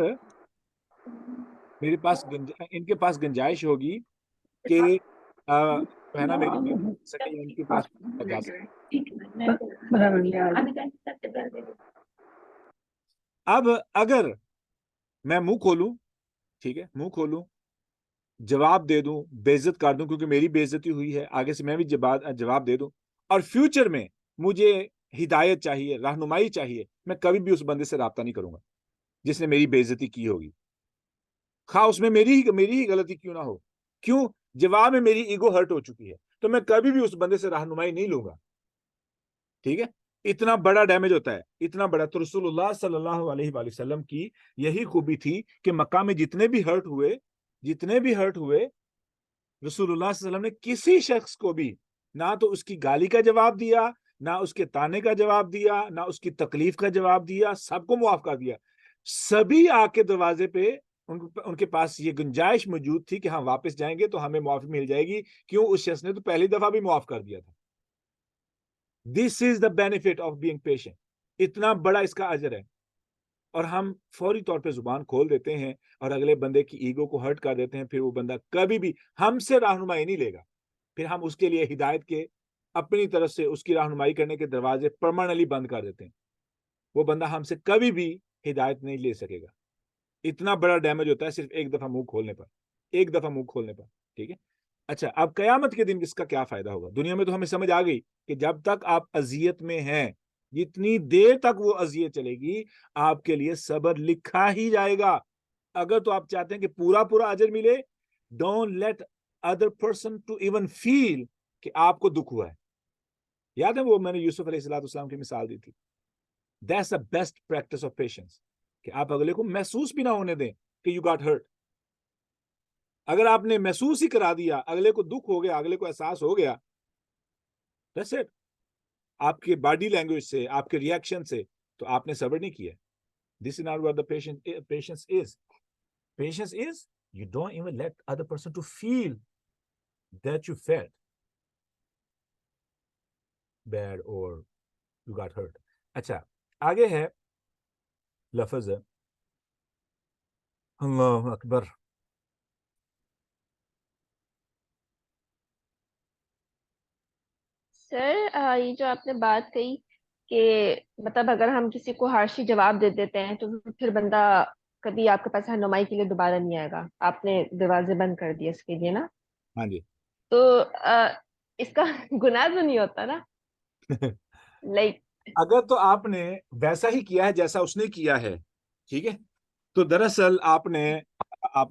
میرے پاس ان کے پاس گنجائش ہوگی کہ ہے نا، میری سکے ان کے پاس جا سکے. اب اگر میں منہ کھولوں، ٹھیک ہے، منہ کھولوں، جواب دے دوں، بے عزت کر دوں، کیونکہ میری بے عزتی ہوئی ہے، آگے سے میں بھی جواب دے دوں، اور فیوچر میں مجھے ہدایت چاہیے، رہنمائی چاہیے، میں کبھی بھی اس بندے سے رابطہ نہیں کروں گا جس نے میری بے عزتی کی ہوگی، خواہ اس میں میری ہی غلطی کیوں نہ ہو. کیوں؟ جواب میں میری ایگو ہرٹ ہو چکی ہے، تو میں کبھی بھی اس بندے سے رہنمائی نہیں لوں گا. ٹھیک ہے، اتنا بڑا ڈیمیج ہوتا ہے، اتنا بڑا. تو رسول اللہ صلی اللہ علیہ وآلہ وسلم کی یہی خوبی تھی کہ مکہ میں جتنے بھی ہرٹ ہوئے رسول اللہ صلی اللہ علیہ وسلم نے کسی شخص کو بھی نہ تو اس کی گالی کا جواب دیا، نہ اس کے تانے کا جواب دیا، نہ اس کی تکلیف کا جواب دیا، سب کو معاف کر دیا. سبھی آ کے دروازے پہ ان کے پاس یہ گنجائش موجود تھی کہ ہم واپس جائیں گے تو ہمیں معافی مل جائے گی. کیوں؟ اس شخص نے تو پہلی دفعہ بھی معاف کر دیا تھا. This is the benefit of being patient. اتنا بڑا اس کا اجر ہے. اور ہم فوری طور پہ زبان کھول دیتے ہیں اور اگلے بندے کی ایگو کو ہرٹ کر دیتے ہیں، پھر وہ بندہ کبھی بھی ہم سے رہنمائی نہیں لے گا. پھر ہم اس کے لیے ہدایت کے اپنی طرف سے اس کی رہنمائی کرنے کے دروازے پرماننٹلی بند کر دیتے ہیں. وہ بندہ ہم سے کبھی بھی ہدایت نہیں لے سکے گا. اتنا بڑا ڈیمیج ہوتا ہے صرف ایک دفعہ منہ کھولنے پر. ٹھیک ہے، اچھا، اب قیامت کے دن اس کا کیا فائدہ ہوگا؟ دنیا میں تو ہمیں سمجھ آ گئی کہ جب تک آپ اذیت میں ہیں، جتنی دیر تک وہ اذیت چلے گی، آپ کے لیے صبر لکھا ہی جائے گا. اگر تو آپ چاہتے ہیں کہ پورا اجر ملے، don't let other person to even feel کہ آپ کو دکھ ہوا ہے. یاد ہے وہ میں نے یوسف علیہ السلام کی مثال دی تھی. That's the best practice of patience. کہ آپ اگلے کو محسوس بھی نہ ہونے دیں کہ you got hurt. اگر آپ نے محسوس ہی کرا دیا، اگلے کو دکھ ہو گیا، اگلے کو احساس ہو گیا، that's it. آپ کے باڈی لینگویج سے، آپ کے ریئیکشن سے تو آپ نے صبر نہیں کیا. This is not what the patience is. Patience is you don't even let other person to feel that you felt. bad or you got hurt. اچھا آگے ہے لفظ اللہ اکبر. سر یہ جو آپ نے بات کہی کہ مطلب اگر ہم کسی کو ہارشی جواب دے دیتے ہیں تو پھر بندہ کبھی آپ کے پاس رہنمائی کے لیے دوبارہ نہیں آئے گا, آپ نے دروازے بند کر دیے اس کے لیے نا, ہاں جی. تو اس کا گناہ تو نہیں ہوتا نا, لائک اگر تو آپ نے ویسا ہی کیا ہے جیسا اس نے کیا ہے, ٹھیک ہے, تو دراصل آپ نے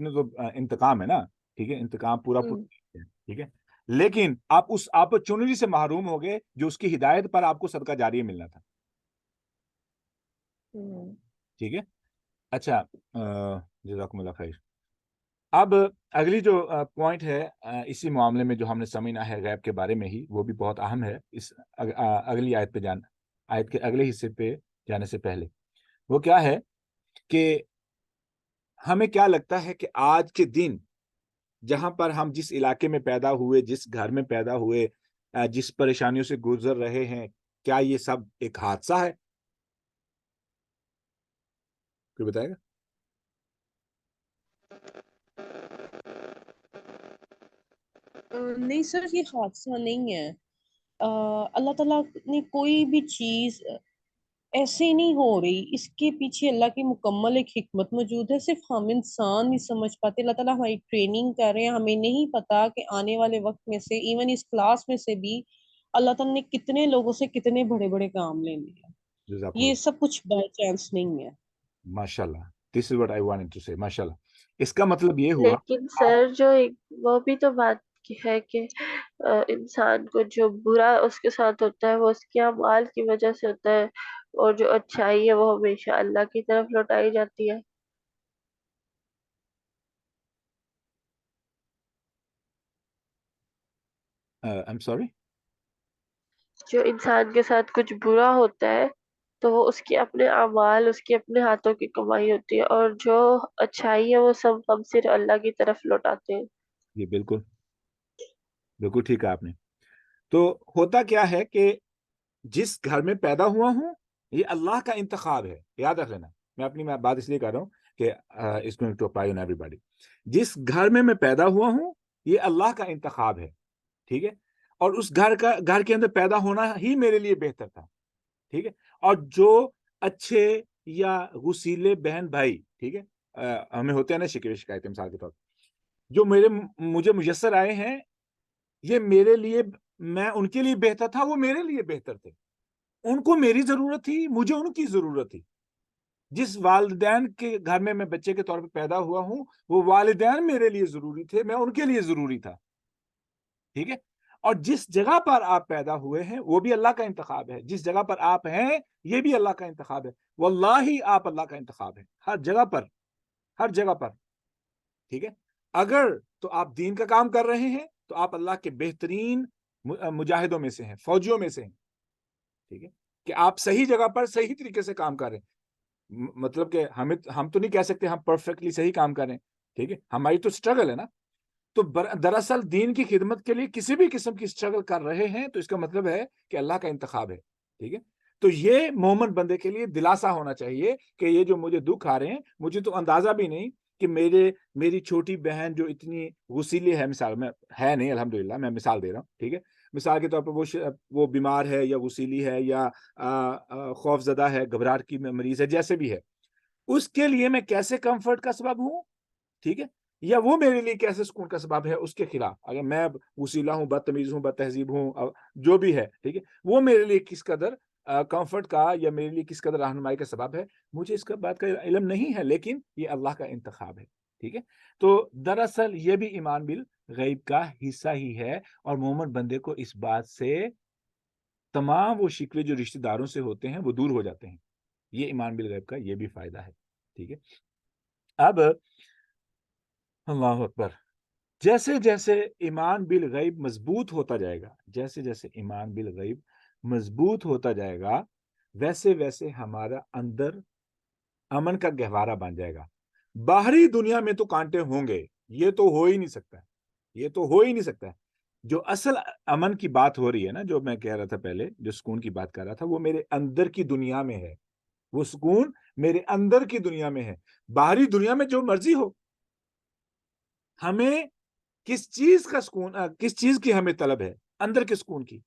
تو انتقام ہے نا, ٹھیک ہے, انتقام پورا ٹھیک ہے, لیکن آپ اس اپرچونٹی سے محروم ہو گئے جو اس کی ہدایت پر آپ کو صدقہ جاریہ ملنا تھا, ٹھیک ہے. اچھا جزاکم اللہ خیر. اب اگلی جو پوائنٹ ہے اسی معاملے میں جو ہم نے سمجھنا ہے غیب کے بارے میں ہی, وہ بھی بہت اہم ہے اس اگلی آیت پہ آیت کے اگلے حصے پہ جانے سے پہلے. وہ کیا ہے کہ ہمیں کیا لگتا ہے کہ آج کے دن جہاں پر ہم جس علاقے میں پیدا ہوئے, جس گھر میں پیدا ہوئے, جس پریشانیوں سے گزر رہے ہیں, کیا یہ سب ایک حادثہ ہے؟ کوئی بتائے گا؟ نہیں سر, یہ حادثہ نہیں ہے. اللہ تعالیٰ نے کوئی بھی چیز ایسے نہیں ہو رہی, اس کے پیچھے اللہ کی مکمل ایک حکمت موجود ہے, صرف ہم انسان نہیں سمجھ پاتے. اللہ تعالیٰ ہماری ٹریننگ کر رہے ہیں, ہمیں نہیں پتا کہ آنے والے وقت میں سے ایون اس کلاس میں سے بھی اللہ تعالیٰ نے کتنے لوگوں سے کتنے بڑے بڑے کام لینے ہیں. جزاک یہ اللہ. سب کچھ بائی چانس نہیں ہے. ماشاءاللہ, this is what I wanted to say. ماشاءاللہ, اس کا مطلب یہ ہوا. لیکن سر جو وہ بھی تو بات ہے کہ انسان کو جو برا اس کے ساتھ ہوتا ہے وہ اس کے اعمال کی وجہ سے ہوتا ہے, اور جو اچھائی ہے وہ ہمیشہ اللہ کی طرف لوٹائی جاتی ہے. I'm sorry? جو انسان کے ساتھ کچھ برا ہوتا ہے تو وہ اس کے اپنے اعمال, اس کے اپنے ہاتھوں کی کمائی ہوتی ہے, اور جو اچھائی ہے وہ سب ہم صرف اللہ کی طرف لوٹاتے ہیں. یہ بالکل ٹھیک ہے آپ نے. تو ہوتا کیا ہے کہ جس گھر میں پیدا ہوا ہوں یہ اللہ کا انتخاب ہے, یاد رکھ لینا. میں اپنی بات اس لیے کر رہا ہوں کہ اس کو ٹو اپلائی آن ایوری. جس گھر میں پیدا ہوا ہوں یہ اللہ کا انتخاب ہے, ٹھیک ہے, اور اس گھر کے اندر پیدا ہونا ہی میرے لیے بہتر تھا, ٹھیک ہے. اور جو اچھے یا غسیلے بہن بھائی, ٹھیک ہے, ہمیں ہوتے ہیں نا شکوے شکایتیں مثال کے طور پر, جو مجھے میسر آئے ہیں, یہ میرے لیے, میں ان کے لیے بہتر تھا, وہ میرے لیے بہتر تھے. ان کو میری ضرورت تھی, مجھے ان کی ضرورت تھی. جس والدین کے گھر میں بچے کے طور پہ پیدا ہوا ہوں وہ والدین میرے لیے ضروری تھے, میں ان کے لیے ضروری تھا, ٹھیک ہے. اور جس جگہ پر آپ پیدا ہوئے ہیں وہ بھی اللہ کا انتخاب ہے, جس جگہ پر آپ ہیں یہ بھی اللہ کا انتخاب ہے. واللہ آپ اللہ کا انتخاب ہے ہر جگہ پر, ٹھیک ہے. اگر تو آپ دین کا کام کر رہے ہیں تو آپ اللہ کے بہترین مجاہدوں میں سے ہیں, فوجیوں میں سے ہیں, ٹھیک ہے, کہ آپ صحیح جگہ پر صحیح طریقے سے کام کر رہے ہیں. مطلب کہ ہم تو نہیں کہہ سکتے ہم پرفیکٹلی صحیح کام کریں, ٹھیک ہے, ہماری تو سٹرگل ہے نا. تو دراصل دین کی خدمت کے لیے کسی بھی قسم کی سٹرگل کر رہے ہیں تو اس کا مطلب ہے کہ اللہ کا انتخاب ہے, ٹھیک ہے. تو یہ مومن بندے کے لیے دلاسا ہونا چاہیے کہ یہ جو مجھے دکھ آ رہے ہیں, مجھے تو اندازہ بھی نہیں کہ میری چھوٹی بہن جو اتنی غسیلی ہے, مثال میں ہے نہیں الحمدللہ, میں مثال دے رہا ہوں, ٹھیک ہے, مثال کے طور پر وہ بیمار ہے یا غسیلی ہے یا خوف زدہ ہے, گھبراہٹ کی مریض ہے, جیسے بھی ہے, اس کے لیے میں کیسے کمفرٹ کا سبب ہوں, ٹھیک ہے, یا وہ میرے لیے کیسے سکون کا سبب ہے اس کے خلاف. اگر میں غسیلا ہوں, بدتمیز ہوں, بد تہذیب ہوں, جو بھی ہے, ٹھیک ہے, وہ میرے لیے کس قدر کمفرٹ کا یا میرے لیے کس قدر رہنمائی کا سبب ہے, مجھے اس کا بات کا علم نہیں ہے, لیکن یہ اللہ کا انتخاب ہے, ٹھیک ہے. تو دراصل یہ بھی ایمان بالغیب کا حصہ ہی ہے, اور مومن بندے کو اس بات سے تمام وہ شکوے جو رشتہ داروں سے ہوتے ہیں وہ دور ہو جاتے ہیں. یہ ایمان بالغیب کا یہ بھی فائدہ ہے, ٹھیک ہے. اب اللہ اکبر, جیسے جیسے ایمان بالغیب مضبوط ہوتا جائے گا, جیسے جیسے ایمان بالغیب مضبوط ہوتا جائے گا, ویسے ویسے ہمارا اندر امن کا گہوارہ بن جائے گا. باہری دنیا میں تو کانٹے ہوں گے, یہ تو ہو ہی نہیں سکتا, یہ تو ہو ہی نہیں سکتا. جو اصل امن کی بات ہو رہی ہے نا، جو میں کہہ رہا تھا پہلے، جو سکون کی بات کر رہا تھا، وہ میرے اندر کی دنیا میں ہے. وہ سکون میرے اندر کی دنیا میں ہے. باہری دنیا میں جو مرضی ہو، ہمیں کس چیز کا سکون، کس چیز کی ہمیں طلب ہے؟ اندر کے سکون کی.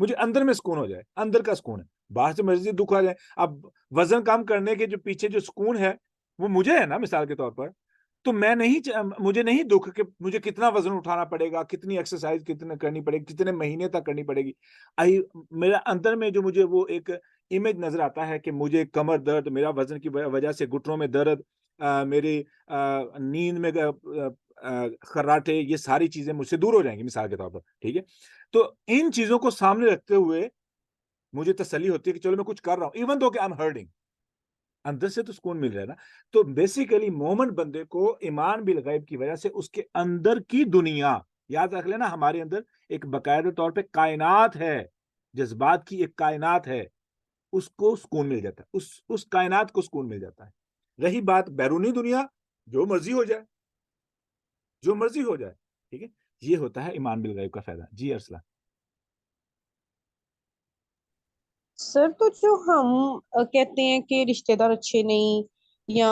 مجھے اندر میں سکون ہو جائے، اندر کا سکون ہے. باہر سے مرضی دکھ آ جائے. اب وزن کم کرنے کے جو پیچھے جو سکون ہے وہ مجھے ہے نا، مثال کے طور پر. تو میں نہیں، مجھے نہیں دکھ کہ مجھے کتنا وزن اٹھانا پڑے گا، کتنی ایکسرسائز کتنے کرنی پڑے گی، کتنے مہینے تک کرنی پڑے گی. میرا اندر میں جو مجھے وہ ایک امیج نظر آتا ہے کہ مجھے کمر درد، میرا وزن کی وجہ سے گھٹنوں میں درد، میری نیند میں خراٹے، یہ ساری چیزیں مجھ سے دور ہو جائیں گی، مثال کے طور پر. ٹھیک ہے. تو ان چیزوں کو سامنے رکھتے ہوئے مجھے تسلی ہوتی ہے کہ چلو میں کچھ کر رہا ہوں، ایون دو کہ آئی ایم ہرٹنگ. اندر سے تو سکون مل رہا ہے نا. تو بیسیکلی مومن بندے کو ایمان بالغیب کی وجہ سے اس کے اندر کی دنیا، یاد رکھ لینا، ہمارے اندر ایک باقاعدہ طور پہ کائنات ہے، جذبات کی ایک کائنات ہے، اس کو سکون مل جاتا ہے، اس کائنات کو سکون مل جاتا ہے. رہی بات بیرونی دنیا، جو مرضی ہو جائے، جو مرضی ہو جائے. ٹھیک ہے. یہ ہوتا ہے ایمان بالغیب کا فائدہ. جی ارسلہ. سر تو جو ہم کہتے ہیں کہ رشتہ دار اچھے نہیں، یا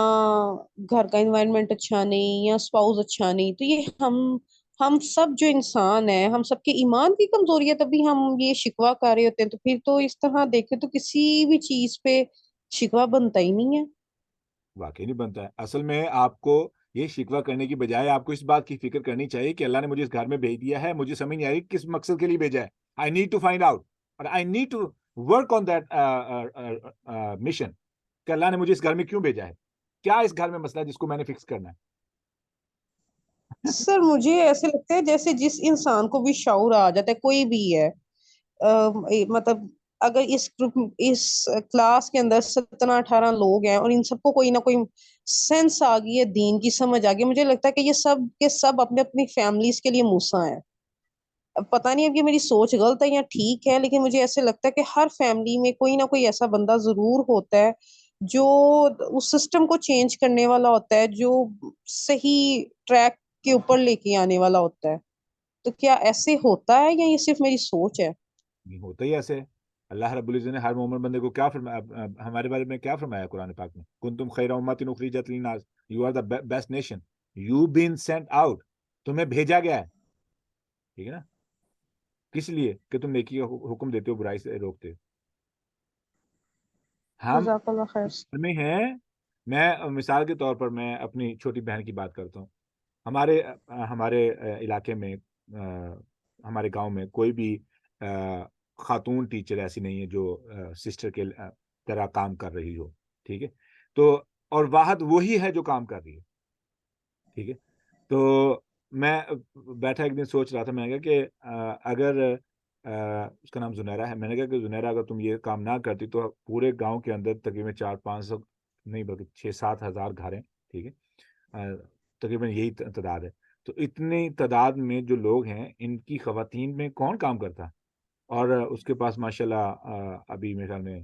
گھر کا انوائرمنٹ اچھا نہیں، یا اسپاؤز اچھا نہیں، تو یہ ہم سب جو انسان ہیں، ہم سب کے ایمان کی کمزوری ہے، تبھی ہم یہ شکوہ کر رہے ہوتے ہیں. تو پھر تو اس طرح دیکھیں تو کسی بھی چیز پہ شکوہ بنتا ہی نہیں ہے. واقعی نہیں بنتا ہے. اصل میں آپ کو یہ شکوہ کرنے کی بجائے آپ کو اس بات کی فکر کرنی چاہیے کہ اللہ نے مجھے اس گھر میں بھیج دیا ہے، مجھے سمجھ نہیں آ رہی کس مقصد کے لیے بھیجا ہے. I need to find out اور I need to work on that mission کہ اللہ نے مجھے اس گھر میں کیوں بھیجا ہے، کیا اس گھر میں مسئلہ ہے جس کو میں نے فکس کرنا ہے. سر مجھے ایسے لگتا ہے جیسے جس انسان کو بھی شعور آ جاتا ہے، کوئی بھی ہے، مطلب اگر اس کلاس کے اندر 17-18 لوگ ہیں اور ان سب کو کوئی نہ کوئی سینس آ گئی ہے، دین کی سمجھ آ گئی، مجھے لگتا ہے کہ یہ سب کے سب اپنے اپنی فیملیز کے لیے موسیٰ ہیں. اب پتہ نہیں اب یہ میری سوچ غلط ہے یا ٹھیک ہے، لیکن مجھے ایسے لگتا ہے کہ ہر فیملی میں کوئی نہ کوئی ایسا بندہ ضرور ہوتا ہے جو اس سسٹم کو چینج کرنے والا ہوتا ہے، جو صحیح ٹریک کے اوپر لے کے آنے والا ہوتا ہے. تو کیا ایسے ہوتا ہے یا یہ صرف میری سوچ ہے؟ نہیں ہوتا ہی ایسے. اللہ رب العزت نے ہر مومن بندے کو کیا فرمایا، ہمارے بارے میں کیا فرمایا قرآن پاک میں؟ کنتم خیر امۃ اخرجت للناس، you are the best nation, you been sent out, تمہیں بھیجا گیا ہے. ٹھیک ہے نا. کس لیے؟ کہ تم نیکی کا حکم دیتے ہو، برائی سے روکتے ہو. ہم جزاک اللہ خیر. گھر میں ہیں. میں مثال کے طور پر میں اپنی چھوٹی بہن کی بات کرتا ہوں. ہمارے علاقے میں، ہمارے گاؤں میں کوئی بھی خاتون ٹیچر ایسی نہیں ہے جو سسٹر کے طرح کام کر رہی ہو. ٹھیک ہے. تو اور واحد وہی ہے جو کام کر رہی ہے. ٹھیک ہے. تو میں بیٹھا ایک دن سوچ رہا تھا، میں نے کہا کہ اگر اس کا نام زنیرہ ہے، میں نے کہا کہ زنیرہ اگر تم یہ کام نہ کرتی تو پورے گاؤں کے اندر تقریباً 400-500 نہیں بلکہ 6-7 ہزار گھر ہیں. ٹھیک ہے. تقریباً یہی تعداد ہے. تو اتنی تعداد میں جو لوگ ہیں، ان کی خواتین میں کون کام کرتا؟ اور اس کے پاس ماشاءاللہ ابھی میرے خیال میں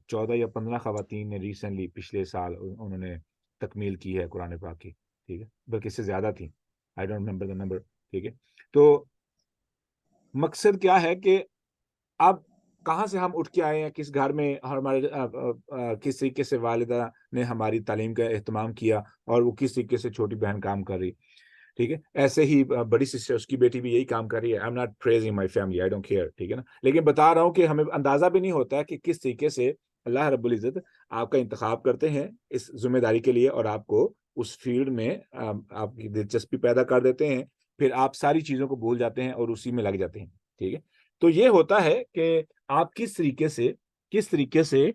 14 یا 15 خواتین نے ریسنٹلی پچھلے سال انہوں نے تکمیل کی ہے قرآن پاک کی. ٹھیک ہے. بلکہ اس سے زیادہ تھیں. I don't remember the number. ٹھیک ہے. تو مقصد کیا ہے کہ اب کہاں سے ہم اٹھ کے آئے ہیں، کس گھر میں ہمارے کس طریقے سے والدہ نے ہماری تعلیم کا اہتمام کیا، اور وہ کس طریقے سے چھوٹی بہن کام کر رہی. ٹھیک ہے. ایسے ہی بڑی سسٹر، اس کی بیٹی بھی یہی کام کر رہی ہے. آئی am not praising my family, I don't care. ٹھیک ہے نا. لیکن بتا رہا ہوں کہ ہمیں اندازہ بھی نہیں ہوتا ہے کہ کس طریقے سے اللہ رب العزت آپ کا انتخاب کرتے ہیں اس ذمہ داری کے لیے، اور آپ کو اس فیلڈ میں آپ کی دلچسپی پیدا کر دیتے ہیں. پھر آپ ساری چیزوں کو بھول جاتے ہیں اور اسی میں لگ جاتے ہیں. ٹھیک ہے. تو یہ ہوتا ہے کہ آپ کس طریقے سے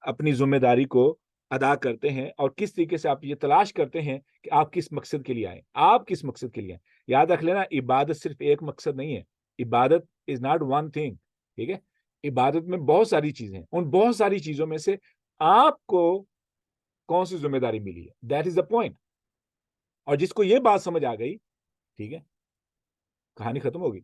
اپنی ذمہ داری کو ادا کرتے ہیں، اور کس طریقے سے آپ یہ تلاش کرتے ہیں کہ آپ کس مقصد کے لیے آئیں. آپ کس مقصد کے لیے آئیں. یاد رکھ لینا، عبادت صرف ایک مقصد نہیں ہے. عبادت از ناٹ ون تھنگ. ٹھیک ہے. عبادت میں بہت ساری چیزیں ہیں. ان بہت ساری چیزوں میں سے آپ کو کون سی ذمہ داری ملی ہے، دیٹ از دا پوائنٹ. اور جس کو یہ بات سمجھ آ گئی، ٹھیک ہے، کہانی ختم ہوگی.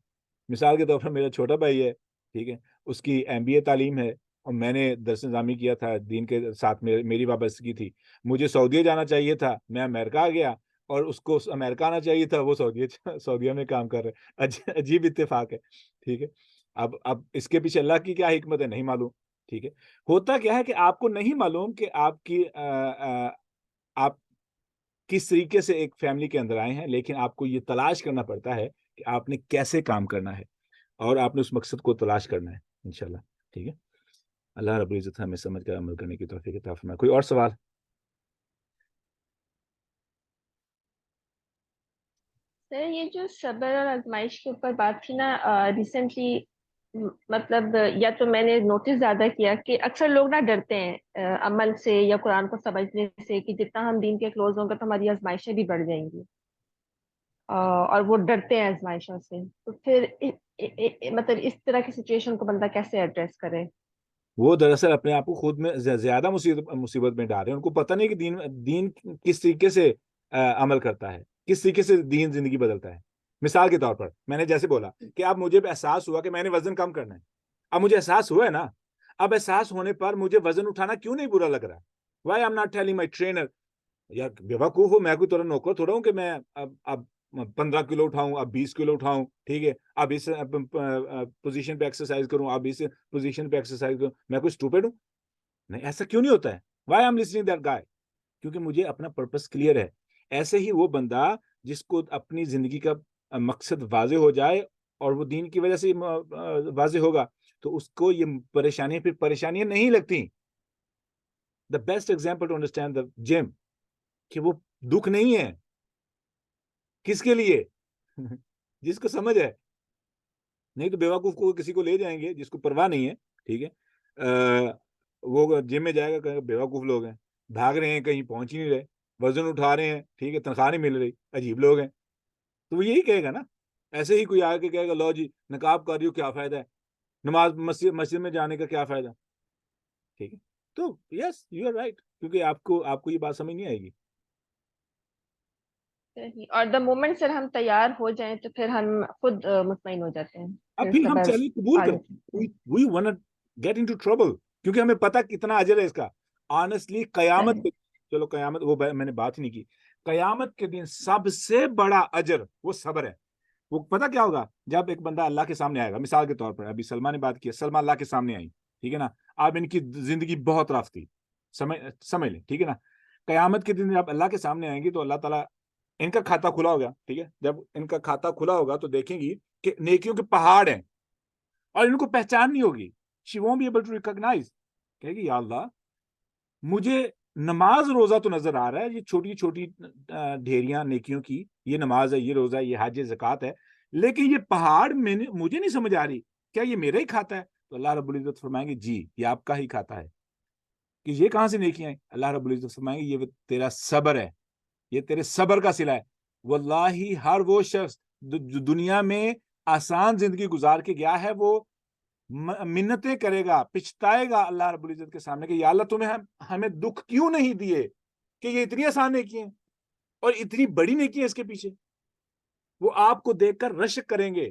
مثال کے طور پر میرا چھوٹا بھائی ہے. ٹھیک ہے. اس کی MBA تعلیم ہے، اور میں نے درس نظامی کیا تھا، دین کے ساتھ میری وابستگی تھی. مجھے سعودیہ جانا چاہیے تھا، میں امریکہ آ گیا. اور اس کو امریکہ آنا چاہیے تھا، وہ سعودیہ میں کام کر رہے. عجیب اتفاق ہے. ٹھیک ہے. اب اس کے پیچھے اللہ کی کیا حکمت ہے نہیں معلوم. ٹھیک ہے. ہوتا کیا ہے کہ آپ کو نہیں معلوم کہ آپ کس طریقے سے ایک فیملی کے اندر آئے ہیں، لیکن آپ کو یہ تلاش کرنا پڑتا ہے کہ آپ نے کیسے کام کرنا ہے، اور آپ نے اس مقصد کو تلاش کرنا ہے انشاءاللہ. ٹھیک ہے. اللہ رب العزت ہمیں سمجھ کر عمل کرنے کی توفیق عطا فرمائے. کوئی اور سوال؟ سر یہ جو صبر اور آزمائش کے اوپر بات تھی نا، ریسنٹلی مطلب یا تو میں نے نوٹس زیادہ کیا کہ اکثر لوگ نا ڈرتے ہیں عمل سے یا قرآن کو سمجھنے سے، کہ جتنا ہم دین کے کلوز ہوں گے تو ہماری آزمائشیں بھی بڑھ جائیں گی، اور وہ ڈرتے ہیں آزمائشوں سے. تو پھر مطلب اس طرح کی سچویشن کو بندہ کیسے ایڈریس کرے؟ وہ دراصل اپنے آپ کو خود میں زیادہ مصیبت میں ڈال رہے ہیں. ان کو پتہ نہیں کہ دین کس طریقے سے عمل کرتا ہے، کس طریقے سے دین زندگی بدلتا ہے. مثال کے طور پر میں نے جیسے بولا کہ اب مجھے احساس ہوا کہ میں نے وزن کم کرنا ہے. اب مجھے احساس ہوا ہے نا، اب احساس ہونے پر مجھے وزن اٹھانا کیوں نہیں برا لگ رہا؟ Why I am not telling my trainer یار بیوقوف ہو، میں کوئی تھوڑا نوکر تھوڑا ہوں کہ میں اب 15 کلو اٹھاؤں، اب 20 کلو اٹھاؤں. ٹھیک ہے. اب اس پوزیشن پہ ایکسرسائز کروں، اب اس پوزیشن پہ ایکسرسائز کروں. میں کوئی اسٹوپڈ ہوں؟ نہیں، ایسا کیوں نہیں ہوتا ہے. Why am listening that guy? کیونکہ مجھے اپنا پرپس کلیئر ہے. ایسے ہی وہ بندہ جس کو اپنی زندگی کا مقصد واضح ہو جائے اور وہ دین کی وجہ سے واضح ہوگا تو اس کو یہ پریشانیاں نہیں لگتی. The best example to understand the gym کہ وہ دکھ نہیں ہے. کس کے لیے؟ جس کو سمجھ ہے. نہیں تو بیوقوف کو کسی کو لے جائیں گے جس کو پرواہ نہیں ہے. ٹھیک ہے. وہ جم میں جائے گا، بیوقوف لوگ ہیں، بھاگ رہے ہیں، کہیں پہنچ ہی نہیں رہے، وزن اٹھا رہے ہیں، ٹھیک ہے، تنخواہ نہیں مل رہی، عجیب لوگ ہیں. تو وہ یہی کہے گا نا. ایسے ہی کوئی آ کے کہے گا لو جی نقاب کر رہی ہو، کیا فائدہ ہے، نماز مسجد میں جانے کا کیا فائدہ. ٹھیک ہے. تو یس یو آر رائٹ، کیونکہ آپ کو یہ بات سمجھ نہیں آئے گی. اور دا مومنٹ سر ہم تیار ہو جائیں تو پھر ہم خود مطمئن ہو جاتے ہیں. اب پھر ہم چیلنج قبول کریں. we want to get into trouble کیونکہ ہمیں پتا کتنا اجر ہے اس کا. آنیسٹلی قیامت چلو قیامت وہ میں نے بات ہی نہیں کی. قیامت کے دن سب سے بڑا اجر وہ صبر ہے. وہ پتا کیا ہوگا جب ایک بندہ اللہ کے سامنے آئے گا. مثال کے طور پر ابھی سلمہ نے بات کی، سلمہ اللہ کے سامنے آئی، ٹھیک ہے نا. اب ان کی زندگی بہت رف تھی، سمجھ لیں، ٹھیک ہے نا. قیامت کے دن جب اللہ کے سامنے آئیں گی تو اللہ تعالیٰ ان کا کھاتا کھلا ہوگا. ٹھیک ہے. جب ان کا کھاتا کھلا ہوگا تو دیکھیں گی کہ نیکیوں کے پہاڑ ہیں اور ان کو پہچان نہیں ہوگی. she won't be able to recognize. کہے گی یا اللہ مجھے نماز روزہ تو نظر آ رہا ہے، یہ چھوٹی چھوٹی ڈھیریاں نیکیوں کی، یہ نماز ہے، یہ روزہ ہے، یہ حج زکوٰۃ ہے، لیکن یہ پہاڑ مجھے نہیں سمجھ آ رہی، کیا یہ میرا ہی کھاتا ہے؟ تو اللہ رب العزت فرمائیں گے جی یہ آپ کا ہی کھاتا ہے. کہ یہ کہاں سے نیکیاں ہیں؟ اللہ رب العزت فرمائیں گے یہ تیرا صبر ہے، یہ تیرے صبر کا صلہ ہے. واللہ ہر وہ شخص جو دنیا میں آسان زندگی گزار کے گیا ہے وہ منتیں کرے گا، پچھتائے گا اللہ رب العزت کے سامنے کہ یا اللہ تمہیں ہمیں دکھ کیوں نہیں دیے کہ یہ اتنی آسان نیکی ہیں اور اتنی بڑی نیکی ہے اس کے پیچھے. وہ آپ کو دیکھ کر رشک کریں گے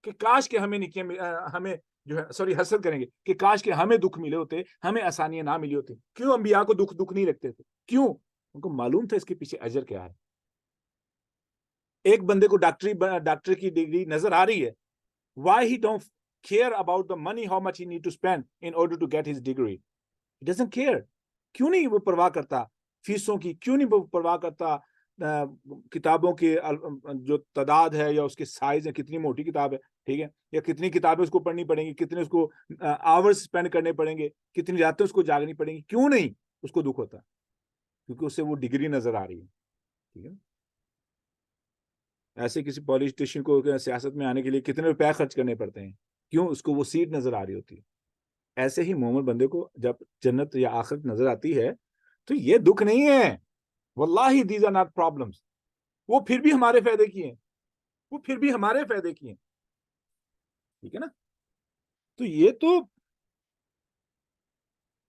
کہ کاش کہ ہمیں نیکیاں ہمیں جو ہے حسد کریں گے کہ کاش کہ ہمیں دکھ ملے ہوتے، ہمیں آسانیاں نہ ملی ہوتی. کیوں انبیاء کو دکھ نہیں لگتے تھے؟ کیوں؟ ان کو معلوم تھا اس کے پیچھے اجر کیا ہے. ایک بندے کو ڈاکٹر کی ڈگری نظر آ رہی ہے، why he don't care about the money, how much he need to spend in order to get his degree? He doesn't care. کیوں نہیں وہ پرواہ کرتا فیسوں کی؟ کیوں نہیں وہ پرواہ کرتا کتابوں کے جو تعداد ہے یا اس کے سائز ہے، کتنی موٹی کتاب ہے، ٹھیک ہے، یا کتنی کتابیں اس کو پڑھنی پڑیں گی، کتنے اس کو آورز اسپینڈ کرنے پڑیں گے، کتنی راتیں اس کو جاگنی پڑیں گی؟ کیوں نہیں اس کو دکھ ہوتا؟ کیونکہ اسے وہ ڈگری نظر آ رہی ہے. ٹھیک ہے. ایسے کسی پولیٹیشین کو سیاست میں آنے کے لیے کتنے روپے خرچ کرنے پڑتے ہیں؟ کیوں؟ اس کو وہ سیٹ نظر آ رہی ہوتی ہے. ایسے ہی مومن بندے کو جب جنت یا آخرت نظر آتی ہے تو یہ دکھ نہیں ہے. واللہ دیز آر ناٹ پرابلمس. وہ پھر بھی ہمارے فائدے کی ہیں، وہ پھر بھی ہمارے فائدے کی ہیں. ٹھیک ہے نا. تو یہ تو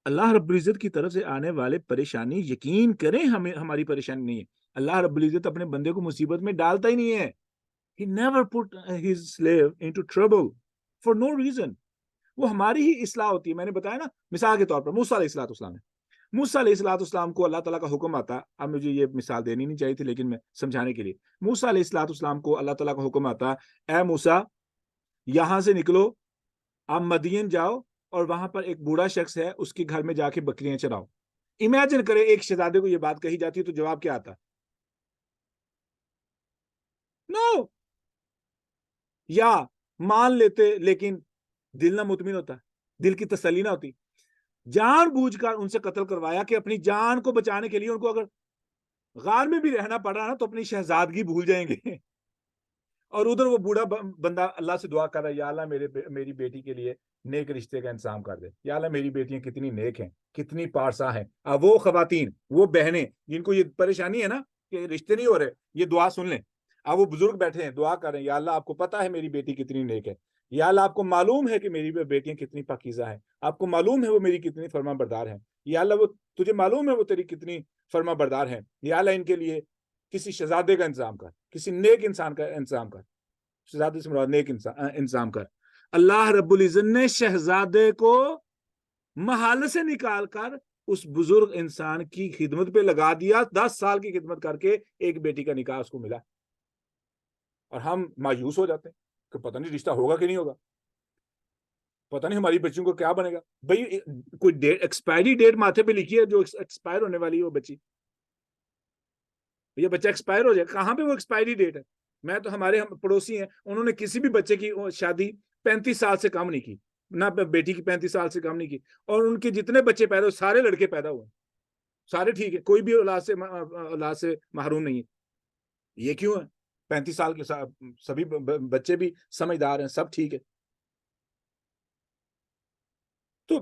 اللہ رب العزت کی طرف سے آنے والے پریشانی یقین کریں ہماری پریشانی نہیں ہے. اللہ رب العزت اپنے بندے کو مصیبت میں ڈالتا ہی نہیں ہے. He never put his slave into trouble for no reason. وہ ہماری ہی اصلاح ہوتی ہے. میں نے بتایا نا مثال کے طور پر موسیٰ علیہ السلام ہے. موسیٰ علیہ السلام کو اللہ تعالیٰ کا حکم آتا, اب مجھے یہ مثال دینی نہیں چاہیے تھی لیکن میں سمجھانے کے لیے, موسیٰ علیہ السلام کو اللہ تعالیٰ کا حکم آتا, اے موسیٰ یہاں سے نکلو, آپ مدین جاؤ اور وہاں پر ایک بوڑھا شخص ہے, اس کے گھر میں جا کے بکریاں چراؤ. امیجن کرے ایک شہزادے کو یہ بات کہی جاتی ہے تو جواب کیا آتا؟ نو. یا مان لیتے لیکن دل نہ مطمئن ہوتا, دل کی تسلی نہ ہوتی. جان بوجھ کر ان سے قتل کروایا کہ اپنی جان کو بچانے کے لیے ان کو اگر غار میں بھی رہنا پڑ رہا نا تو اپنی شہزادگی بھول جائیں گے. اور ادھر وہ بوڑھا بندہ اللہ سے دعا کر رہا ہے, یا اللہ میری بیٹی کے لیے نیک رشتے کا انتظام کر دے, یا اللہ میری بیٹیاں کتنی نیک ہیں, کتنی پارسا ہیں. اب وہ خواتین, وہ بہنیں جن کو یہ پریشانی ہے نا کہ رشتے نہیں ہو رہے, یہ دعا سن لیں. اب وہ بزرگ بیٹھے ہیں دعا کر رہے ہیں, یا اللہ آپ کو پتا ہے میری بیٹی کتنی نیک ہے, یا اللہ آپ کو معلوم ہے کہ میری بیٹیاں کتنی پاکیزہ ہیں, آپ کو معلوم ہے وہ میری کتنی فرما بردار ہیں, یا اللہ وہ تجھے معلوم ہے وہ تیری کتنی فرما بردار ہیں, یا اللہ ان کے لیے کسی شہزادے کا انتظام کر, کسی نیک انسان کا انتظام کر. شہزادے سے مراد نیک انتظام کر. اللہ رب العزت نے شہزادے کو محل سے نکال کر اس بزرگ انسان کی خدمت پہ لگا دیا. 10 سال کی خدمت کر کے ایک بیٹی کا نکاح اس کو ملا. اور ہم مایوس ہو جاتے ہیں کہ پتہ نہیں رشتہ ہوگا کہ نہیں ہوگا, پتہ نہیں ہماری بچیوں کو کیا بنے گا. بھئی کوئی ڈیٹ, ایکسپائری ڈیٹ ماتھے پہ لکھی ہے جو ایکسپائر ہونے والی ہے وہ بچی, یہ بچہ ایکسپائر ہو جائے, کہاں پہ وہ ایکسپائری ڈیٹ ہے. میں تو ہمارے پڑوسی ہیں, انہوں نے کسی بھی بچے کی شادی 35 سال سے کم نہیں کی, نہ بیٹی کی 35 سال سے کم نہیں کی, اور ان کے جتنے بچے پیدا ہوئے سارے لڑکے پیدا ہوئے, سارے ٹھیک ہے, کوئی بھی اولاد سے محروم نہیں ہے. یہ کیوں ہے؟ 35 سال کے سبھی بچے بھی سمجھدار ہیں, سب ٹھیک ہے. تو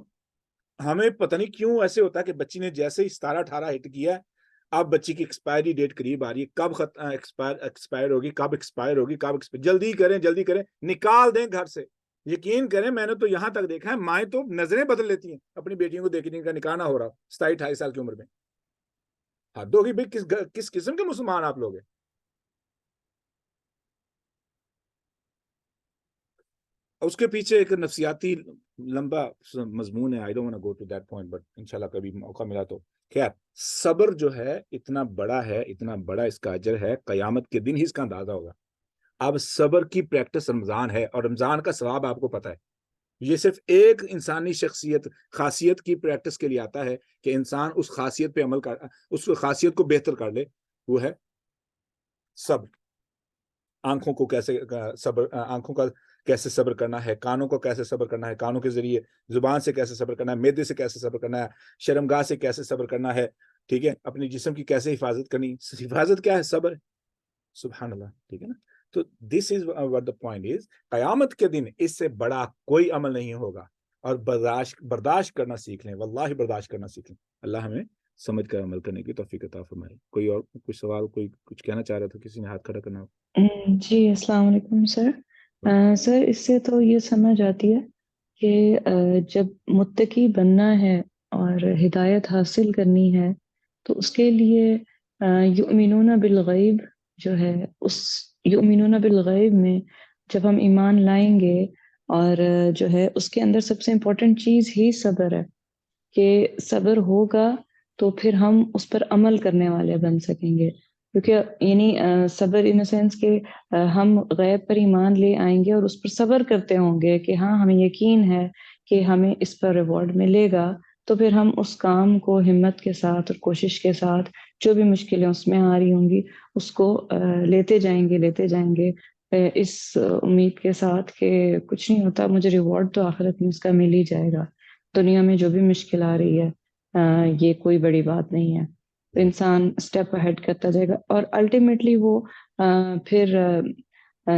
ہمیں پتہ نہیں کیوں ایسے ہوتا ہے کہ بچی نے جیسے ہی 17-18 ہٹ کیا ہے, اب بچی کی ایکسپائری ڈیٹ قریب آ رہی ہے, کب ایکسپائر ہوگی, کب ایکسپائر ہوگی, جلدی کریں, نکال دیں گھر سے. یقین کریں میں نے تو یہاں تک دیکھا ہے, مائیں تو نظریں بدل لیتی ہیں اپنی بیٹیوں کو دیکھنے کا, نکاح نہ ہو رہا 27-28 سال کی عمر میں. حد ہوگی بھائی, کس قسم کے مسلمان آپ لوگ ہیں. اس کے پیچھے ایک نفسیاتی لمبا مضمون ہے. I don't want to go to that point, but انشاءاللہ کبھی موقع ملا تو. خیر, صبر جو ہے اتنا بڑا اس کا اجر ہے, قیامت کے دن ہی اس کا اندازہ ہوگا. اب صبر کی پریکٹس رمضان ہے, اور رمضان کا ثواب آپ کو پتہ ہے, یہ صرف ایک انسانی خاصیت کی پریکٹس کے لیے آتا ہے کہ انسان اس خاصیت پہ عمل کر, اس خاصیت کو بہتر کر لے, وہ ہے صبر. آنکھوں کا کیسے صبر کرنا ہے, کانوں کو کیسے صبر کرنا ہے, کانوں کے ذریعے زبان سے کیسے صبر کرنا ہے, معدے سے کیسے صبر کرنا ہے, شرمگاہ سے کیسے صبر کرنا ہے, ٹھیک ہے, اپنی جسم کی کیسے حفاظت کرنی. حفاظت کیا ہے؟ صبر. سبحان اللہ, ٹھیک ہے نا. تو this is what the point is. قیامت کے دن اس سے بڑا کوئی عمل نہیں ہوگا, اور برداشت کرنا سیکھ لیں, واللہ برداشت کرنا سیکھ لیں. اللہ ہمیں سمجھ کر عمل کرنے کی توفیق عطا فرمائے. کوئی اور کچھ سوال, کوئی کچھ کہنا چاہ رہا تھا, کسی نے ہاتھ کھڑا کرنا ہو؟ جی السلام علیکم سر. سر اس سے تو یہ سمجھ آتی ہے کہ جب متقی بننا ہے اور ہدایت حاصل کرنی ہے تو اس کے لیے یؤمنون بالغیب جو ہے, اس یؤمنون بالغیب میں جب ہم ایمان لائیں گے, اور جو ہے اس کے اندر سب سے امپورٹنٹ چیز ہی صبر ہے, کہ صبر ہوگا تو پھر ہم اس پر عمل کرنے والے بن سکیں گے. کیونکہ یعنی صبر ان سینس کہ ہم غیب پر ایمان لے آئیں گے اور اس پر صبر کرتے ہوں گے کہ ہاں ہمیں یقین ہے کہ ہمیں اس پر ریوارڈ ملے گا, تو پھر ہم اس کام کو ہمت کے ساتھ اور کوشش کے ساتھ جو بھی مشکلیں اس میں آ رہی ہوں گی اس کو لیتے جائیں گے اس امید کے ساتھ کہ کچھ نہیں ہوتا, مجھے ریوارڈ تو آخرت میں اس کا مل ہی جائے گا, دنیا میں جو بھی مشکل آ رہی ہے یہ کوئی بڑی بات نہیں ہے. تو انسان اسٹیپ اہیڈ کرتا جائے گا, اور الٹیمیٹلی وہ پھر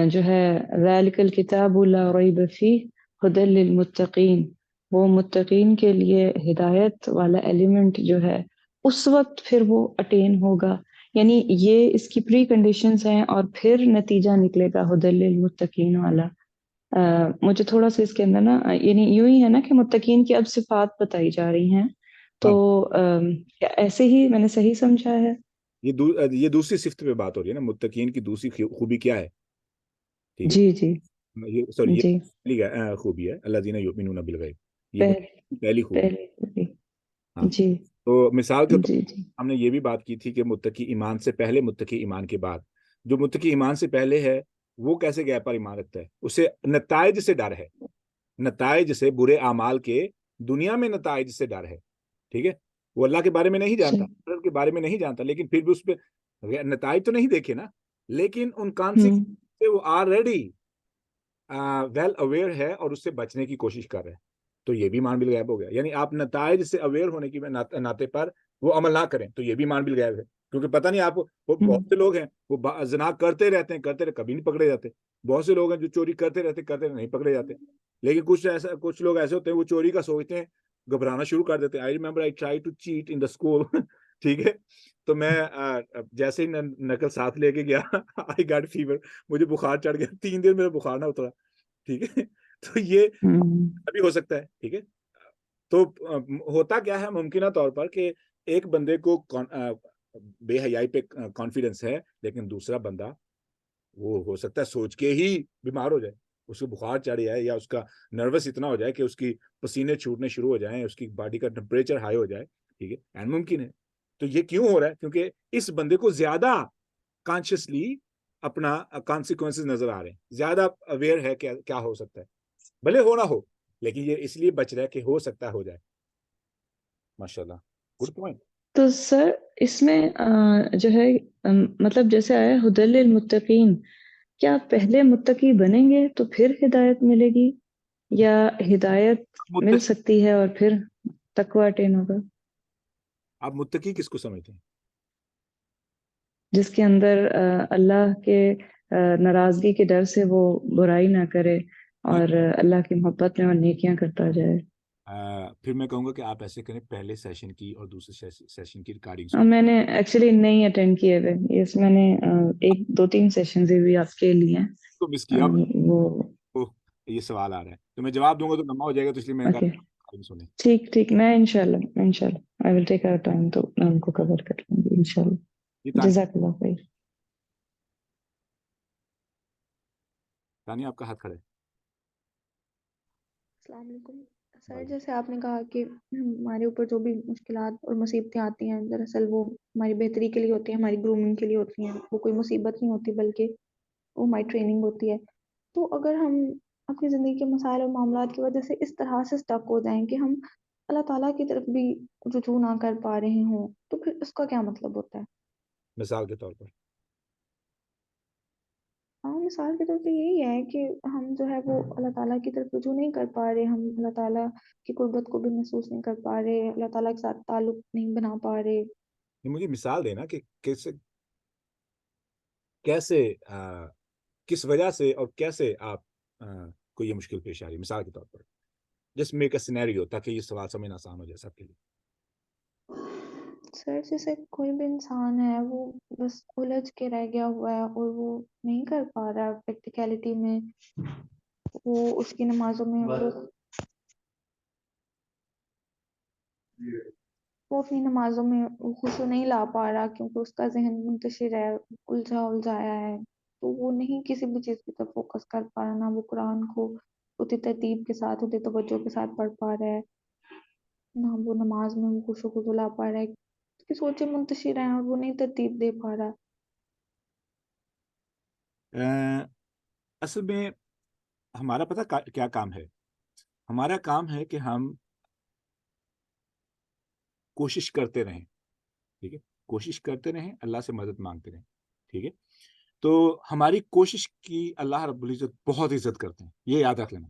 جو ہے ذالک الکتاب لا ریب فیہ ھدی للمتقین, وہ متقین کے لیے ہدایت والا ایلیمنٹ جو ہے اس وقت پھر وہ اٹین ہوگا. یعنی یہ اس کی پری کنڈیشنز ہیں, اور پھر نتیجہ نکلے گا ھدی للمتقین والا. مجھے تھوڑا سا اس کے اندر نا یعنی یوں ہی ہے نا کہ متقین کی اب صفات بتائی جا رہی ہیں, تو کیا ایسے ہی میں نے صحیح سمجھا ہے؟ یہ دوسری صفت پہ بات ہو رہی ہے نا, متقین کی دوسری خوبی کیا ہے, ٹھیک ہے, جی سوری جی یہ خوبی ہے الذین یؤمنون بالغیب, یہ پہلی خوبی. خوبی. ہاں, جی تو مثال کے طور جی جی ہم نے یہ بھی بات کی تھی کہ متقی ایمان سے پہلے، متقی ایمان کے بعد. جو متقی ایمان سے پہلے ہے وہ کیسے غیب پر ایمان رکھتا ہے؟ اسے نتائج سے ڈر ہے، نتائج سے، برے اعمال کے دنیا میں نتائج سے ڈر ہے. ٹھیک ہے، وہ اللہ کے بارے میں نہیں جانتا، صحیح. اللہ کے بارے میں نہیں جانتا، لیکن پھر بھی اس پہ نتائج تو نہیں دیکھے نا، لیکن ان ہوں کانسیکوینس سے وہ آلریڈی ویل اویئر ہے اور اس سے بچنے کی کوشش کر رہے ہیں. تو یہ بھی ایمان بالغیب ہو گیا. یعنی آپ نتائج سے اویئر ہونے کی ناطے پر وہ عمل نہ کریں تو یہ بھی ایمان بالغیب ہے. کیونکہ پتہ نہیں آپ، وہ ہوں بہت سے لوگ ہیں وہ زنا کرتے رہتے ہیں، کبھی نہیں پکڑے جاتے. بہت سے لوگ ہیں جو چوری کرتے رہتے نہیں پکڑے جاتے. لیکن کچھ لوگ ایسے ہوتے ہیں وہ چوری کا سوچتے ہیں، گھبرانا شروع کر دیتے ہیں. I remember I try to cheat in the school. ٹھیک ہے، تو میں جیسے ہی نقل ساتھ لے کے گیا آئی گاٹ فیور، مجھے بخار چڑھ گیا. 3 دن میرا بخار نہ اترا. ٹھیک ہے، تو یہ ہوں ابھی ہو سکتا ہے. ٹھیک ہے، تو ہوتا کیا ہے ممکنہ طور پر کہ ایک بندے کو بے حیائی پہ کانفیڈنس ہے، لیکن دوسرا بندہ وہ ہو سکتا ہے سوچ کے ہی بیمار ہو جائے، اس کو بخار چڑھ جائے یا اس کا نروس اتنا ہو جائے کہ اس کی پسینے چھوٹنے شروع ہو جائیں، اس کی باڈی کا ٹمپریچر ہائی ہو جائے. ٹھیک ہے، اینڈ ممکن ہے. تو یہ کیوں ہو رہا ہے؟ کیونکہ اس بندے کو زیادہ کانشیسلی اپنا کانسیکوینسز نظر آ رہے ہیں، زیادہ اویئر ہے کہ کیا ہو سکتا ہے. بھلے ہو نہ ہو، لیکن یہ اس لیے بچ رہا ہے کہ ہو سکتا ہے ہو جائے. ماشاءاللہ، گڈ پوائنٹ. تو سر اس میں جو ہے مطلب جیسے آیا ہدی للمتقین، کیا پہلے متقی بنیں گے تو پھر ہدایت ملے گی، یا ہدایت مل سکتی ہے اور پھر تقوی اٹین ہوگا؟ آپ متقی کس کو سمجھتے ہیں؟ جس کے اندر اللہ کے ناراضگی کے ڈر سے وہ برائی نہ کرے اور اللہ کی محبت میں اور نیکیاں کرتا جائے. پھر میں کہوں گا کہ آپ ایسے کریں، پہلے سیشن کی اور دوسرے سیشن کی ریکارڈنگ میں نے ایکچولی نہیں اٹینڈ کیے ہوئے، اس میں نے 2-3 سیشنز بھی آپ کے لیے ہیں کو مس کیا. وہ. یہ سوال آ رہا ہے تو میں جواب دوں گا تو لمبا ہو جائے گا، تو اس لیے میں نے اوکے کہا سنیں. ٹھیک میں انشاءاللہ آئی ول ٹیک آور ٹائم، تو میں ان کو کور کر لوں گی انشاءاللہ. یہ جزاک اللہ خیر. تانیہ آپ کا ہاتھ کھڑا ہے. السلام علیکم سر. جیسے آپ نے کہا کہ ہمارے اوپر جو بھی مشکلات اور مصیبتیں آتی ہیں دراصل وہ ہماری بہتری کے لیے ہوتی ہیں، ہماری گرومنگ کے لیے ہوتی ہیں. وہ کوئی مصیبت نہیں ہوتی بلکہ وہ ہماری ٹریننگ ہوتی ہے. تو اگر ہم اپنی زندگی کے مسائل اور معاملات کی وجہ سے اس طرح سے اسٹک ہو جائیں کہ ہم اللہ تعالیٰ کی طرف بھی رجوع نہ کر پا رہے ہوں، تو پھر اس کا کیا مطلب ہوتا ہے؟ مثال کے طور پر مثال کے طور پہ یہی ہے کہ ہم جو ہے وہ اللہ تعالیٰ کی طرف رجوع نہیں کر پا رہے، ہم اللہ تعالیٰ کی قربت کو بھی محسوس نہیں کر پا رہے، اللہ تعالیٰ کے ساتھ تعلق نہیں بنا پا رہے. مجھے مثال دینا کہ کیسے کس وجہ سے اور کیسے آپ کو یہ مشکل پیش آ رہی ہے. مثال کے طور پر جس میں ایک سینیریو، تاکہ یہ سوال سمجھنا آسان ہو جائے سب کے لیے. سر جیسے کوئی بھی انسان ہے وہ بس الجھ کے رہ گیا ہوا ہے اور وہ نہیں کر پا رہا پریکٹیکلٹی میں، وہ اس کی نمازوں میں وہ اپنی نمازوں میں خشوع نہیں لا پا رہا کیونکہ اس کا ذہن منتشر ہے، الجھایا ہے. تو وہ نہیں کسی بھی چیز کی طرف فوکس کر پا رہا، نہ وہ قرآن کو اتنی ترتیب کے ساتھ اتنی توجہ کے ساتھ پڑھ پا رہا ہے، نہ وہ نماز میں خشوع کو لا پا رہا ہے. اس کی سوچیں منتشر ہیں اور وہ نہیں ترتیب دے پا رہا. اصل میں ہمارا پتہ کیا کام ہے؟ ہمارا کام ہے کہ ہم کوشش کرتے رہیں. ٹھیک ہے، کوشش کرتے رہیں، اللہ سے مدد مانگتے رہیں. ٹھیک ہے، تو ہماری کوشش کی اللہ رب العزت بہت عزت کرتے ہیں، یہ یاد رکھ لینا.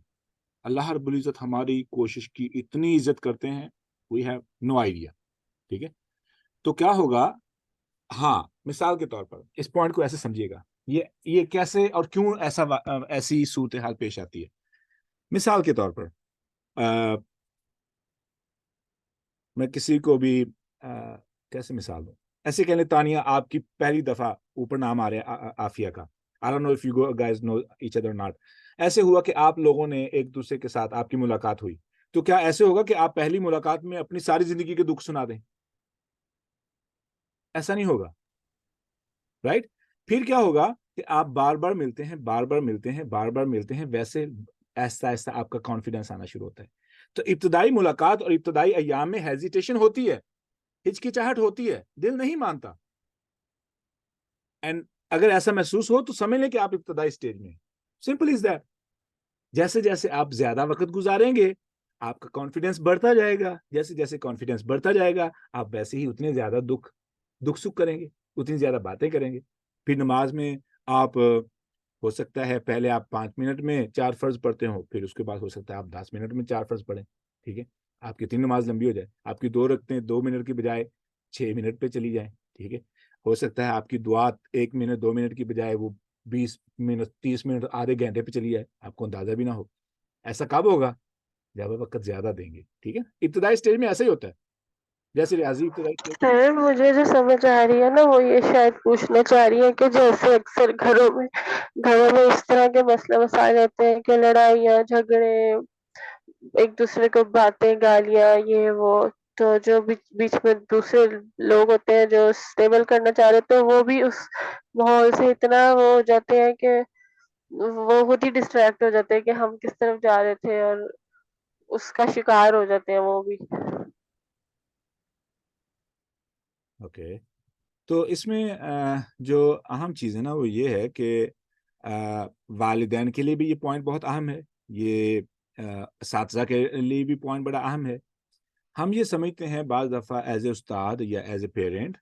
اللہ رب العزت ہماری کوشش کی اتنی عزت کرتے ہیں، وی ہیو نو آئیڈیا. ٹھیک ہے، تو کیا ہوگا؟ ہاں، مثال کے طور پر اس پوائنٹ کو ایسے سمجھیے گا، یہ کیسے اور کیوں ایسی صورتحال پیش آتی ہے. مثال کے طور پر میں کسی کو بھی کیسے مثال دوں؟ ایسے کہہ لیں تانیہ آپ کی پہلی دفعہ اوپر نام آ رہا ہے عافیہ کا. I don't know if you guys know each other or not. ایسے ہوا کہ آپ لوگوں نے ایک دوسرے کے ساتھ آپ کی ملاقات ہوئی، تو کیا ایسے ہوگا کہ آپ پہلی ملاقات میں اپنی ساری زندگی کے دکھ سنا دیں؟ ایسا نہیں ہوگا، رائٹ؟ پھر کیا ہوگا کہ آپ بار بار ملتے ہیں، ویسے ایسا ایسا آپ کا کانفیڈنس آنا شروع ہوتا ہے. تو ابتدائی ملاقات اور ابتدائی ایام میں ہیزیٹیشن ہوتی ہے، ہچکچاہٹ ہوتی ہے, دل نہیں مانتا. اینڈ اگر ایسا محسوس ہو تو سمجھ لیں کہ آپ ابتدائی اسٹیج میں. Simple is that. جیسے جیسے آپ زیادہ وقت گزاریں گے آپ کا کانفیڈینس بڑھتا جائے گا. جیسے جیسے کانفیڈینس بڑھتا جائے گا آپ ویسے ہی اتنے زیادہ دکھ سکھ کریں گے, اتنی زیادہ باتیں کریں گے. پھر نماز میں آپ ہو سکتا ہے پہلے آپ 5 منٹ میں 4 فرض پڑھتے ہو, پھر اس کے بعد ہو سکتا ہے آپ 10 منٹ میں 4 فرض پڑھیں. ٹھیک ہے, آپ کی 3 نماز لمبی ہو جائے, آپ کی 2 رکعتیں 2 منٹ کی بجائے 6 منٹ پہ چلی جائیں. ٹھیک ہے, ہو سکتا ہے آپ کی دعا 1 منٹ 2 منٹ کی بجائے وہ 20 منٹ 30 منٹ آدھے گھنٹے پہ چلی جائے, آپ کو اندازہ بھی نہ ہو. ایسا کب ہوگا؟ جب آپ وقت زیادہ دیں گے. ٹھیک ہے, ابتدائی اسٹیج میں ایسا ہی ہوتا ہے. جیسے ریاضی ابتدائی اسٹیج. سر مجھے جو سمجھ آ رہی ہے نا وہ یہ شاید پوچھنا چاہ رہی ہے کہ جیسے اکثر گھروں میں اس طرح کے مسئلے مسائل رہتے ہیں کہ لڑائیاں جھگڑے ایک دوسرے کو باتیں گالیاں یہ وہ, تو جو بیچ میں دوسرے لوگ ہوتے ہیں جو اسٹیبل کرنا چاہ رہے تو وہ بھی اس ماحول سے اتنا وہ ہو جاتے ہیں کہ وہ خود ہی ڈسٹریکٹ ہو جاتے ہیں کہ ہم کس طرف جا رہے تھے اور اس کا شکار ہو جاتے ہیں وہ بھی. اوکے, تو اس میں جو اہم چیز ہے نا وہ یہ ہے کہ والدین کے لیے بھی یہ پوائنٹ بہت اہم ہے, یہ اساتذہ کے لیے بھی پوائنٹ بڑا اہم ہے. ہم یہ سمجھتے ہیں بعض دفعہ ایز اے استاد یا ایز اے پیرنٹ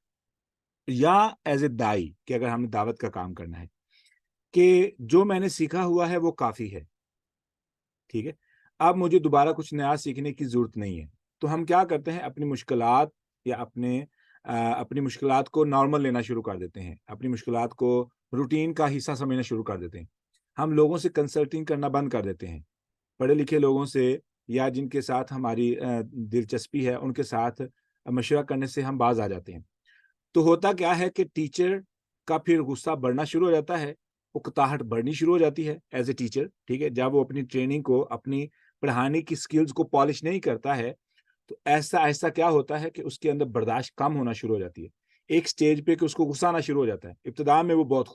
یا ایز اے دائی کہ اگر ہم نے دعوت کا کام کرنا ہے کہ جو میں نے سیکھا ہوا ہے وہ کافی ہے. ٹھیک ہے, اب مجھے دوبارہ کچھ نیا سیکھنے کی ضرورت نہیں ہے. تو ہم کیا کرتے ہیں, اپنی مشکلات یا اپنی مشکلات کو نارمل لینا شروع کر دیتے ہیں, اپنی مشکلات کو روٹین کا حصہ سمجھنا شروع کر دیتے ہیں. ہم لوگوں سے کنسلٹنگ کرنا بند کر دیتے ہیں, پڑھے لکھے لوگوں سے یا جن کے ساتھ ہماری دلچسپی ہے ان کے ساتھ مشورہ کرنے سے ہم باز آ جاتے ہیں. تو ہوتا کیا ہے کہ ٹیچر کا پھر غصہ بڑھنا شروع ہو جاتا ہے, اکتاہٹ بڑھنی شروع ہو جاتی ہے ایز اے ٹیچر. ٹھیک ہے, جب وہ اپنی ٹریننگ کو اپنی پڑھانے کی سکلز کو پالش نہیں کرتا ہے تو ایسا کیا ہوتا ہے کہ اس کے اندر برداشت کم ہونا شروع ہو جاتی ہے. ایک سٹیج پہ کہ اس کو غصہ آنا شروع ہو جاتا ہے. ابتدا میں وہ بہت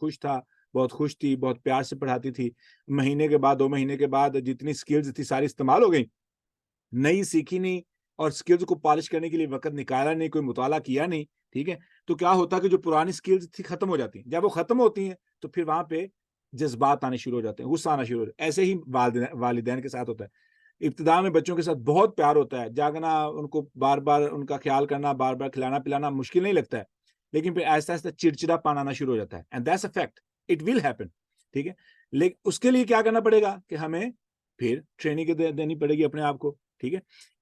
خوش تھی, بہت پیار سے پڑھاتی تھی. مہینے کے بعد 2 مہینے کے بعد جتنی سکلز تھی ساری استعمال ہو گئی, نئی سیکھی نہیں اور سکلز کو پالش کرنے کے لیے وقت نکالا نہیں, کوئی مطالعہ کیا نہیں. ٹھیک ہے, تو کیا ہوتا ہے کہ جو پرانی سکلز تھی ختم ہو جاتی ہیں. جب وہ ختم ہوتی ہیں تو پھر وہاں پہ جذبات آنے شروع ہو جاتے ہیں, غصہ آنا شروع ہو جاتا ہے. ایسے ہی والدین کے ساتھ ہوتا ہے. ابتدا میں بچوں کے ساتھ بہت پیار ہوتا ہے, جاگنا, ان کو بار بار ان کا خیال کرنا, بار بار کھلانا پلانا مشکل نہیں لگتا ہے, لیکن پھر آہستہ آہستہ چڑچڑا پان آنا شروع ہو جاتا ہے. And that's a fact, it will happen. ٹھیک ہے, لیکن اس کے لیے کیا کرنا پڑے گا کہ ہمیں پھر ٹریننگ دینی پڑے گی اپنے آپ کو. ٹھیک ہے,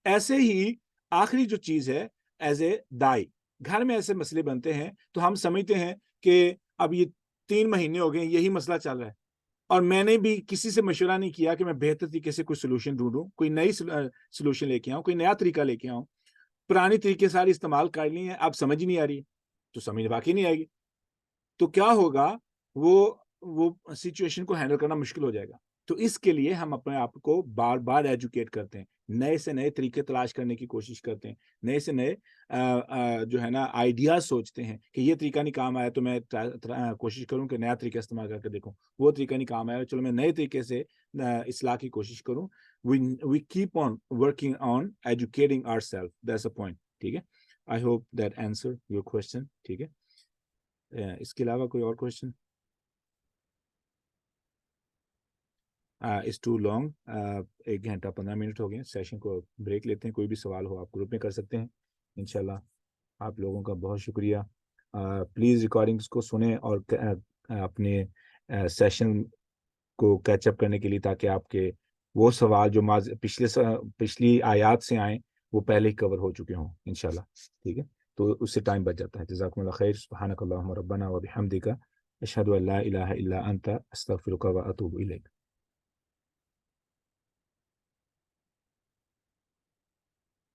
ایسے ہی آخری جو چیز ہے ایز اے دائی, گھر میں ایسے مسئلے بنتے ہیں تو ہم سمجھتے ہیں کہ اب یہ 3 مہینے ہو گئے یہی مسئلہ چل رہا ہے اور میں نے بھی کسی سے مشورہ نہیں کیا کہ میں بہتر طریقے سے کوئی سولوشن ڈھونڈوں, کوئی نئی سولوشن لے کے آؤں, کوئی نیا طریقہ لے کے آؤں. پرانی طریقے سارے استعمال کر لی ہیں, اب سمجھ ہی نہیں آ رہی, تو سمجھ واقعی نہیں آئے گی. تو کیا ہوگا, وہ سچویشن کو ہینڈل کرنا مشکل ہو جائے گا. تو اس کے لیے ہم اپنے آپ کو بار بار ایجوکیٹ کرتے ہیں, نئے سے نئے طریقے تلاش کرنے کی کوشش کرتے ہیں, نئے سے نئے جو ہے نا آئیڈیاز سوچتے ہیں کہ یہ طریقہ نہیں کام آیا تو میں کوشش کروں کہ نیا طریقہ استعمال کر کے دیکھوں. وہ طریقہ نہیں کام آیا, چلو میں نئے طریقے سے اصلاح کی کوشش کروں. we keep on working on educating ourselves. That's a point. ٹھیک ہے, I hope that answer your question. ٹھیک ہے, اس کے علاوہ کوئی اور کوشچن؟ اس ٹو لانگ, 1 گھنٹہ 15 منٹ ہو گئے, سیشن کو بریک لیتے ہیں. کوئی بھی سوال ہو آپ گروپ میں کر سکتے ہیں انشاءاللہ. آپ لوگوں کا بہت شکریہ. پلیز ریکارڈنگس کو سنیں اور اپنے سیشن کو کیچ اپ کرنے کے لیے, تاکہ آپ کے وہ سوال جو پچھلی آیات سے آئیں وہ پہلے ہی کور ہو چکے ہوں انشاءاللہ. ٹھیک ہے, تو اس سے ٹائم بچ جاتا ہے. جزاکم اللہ خیر. سبحانک اللہم ربنا و بحمدک, اشہد ان لا الہ الا انت, استغفرک و اتوب الیک.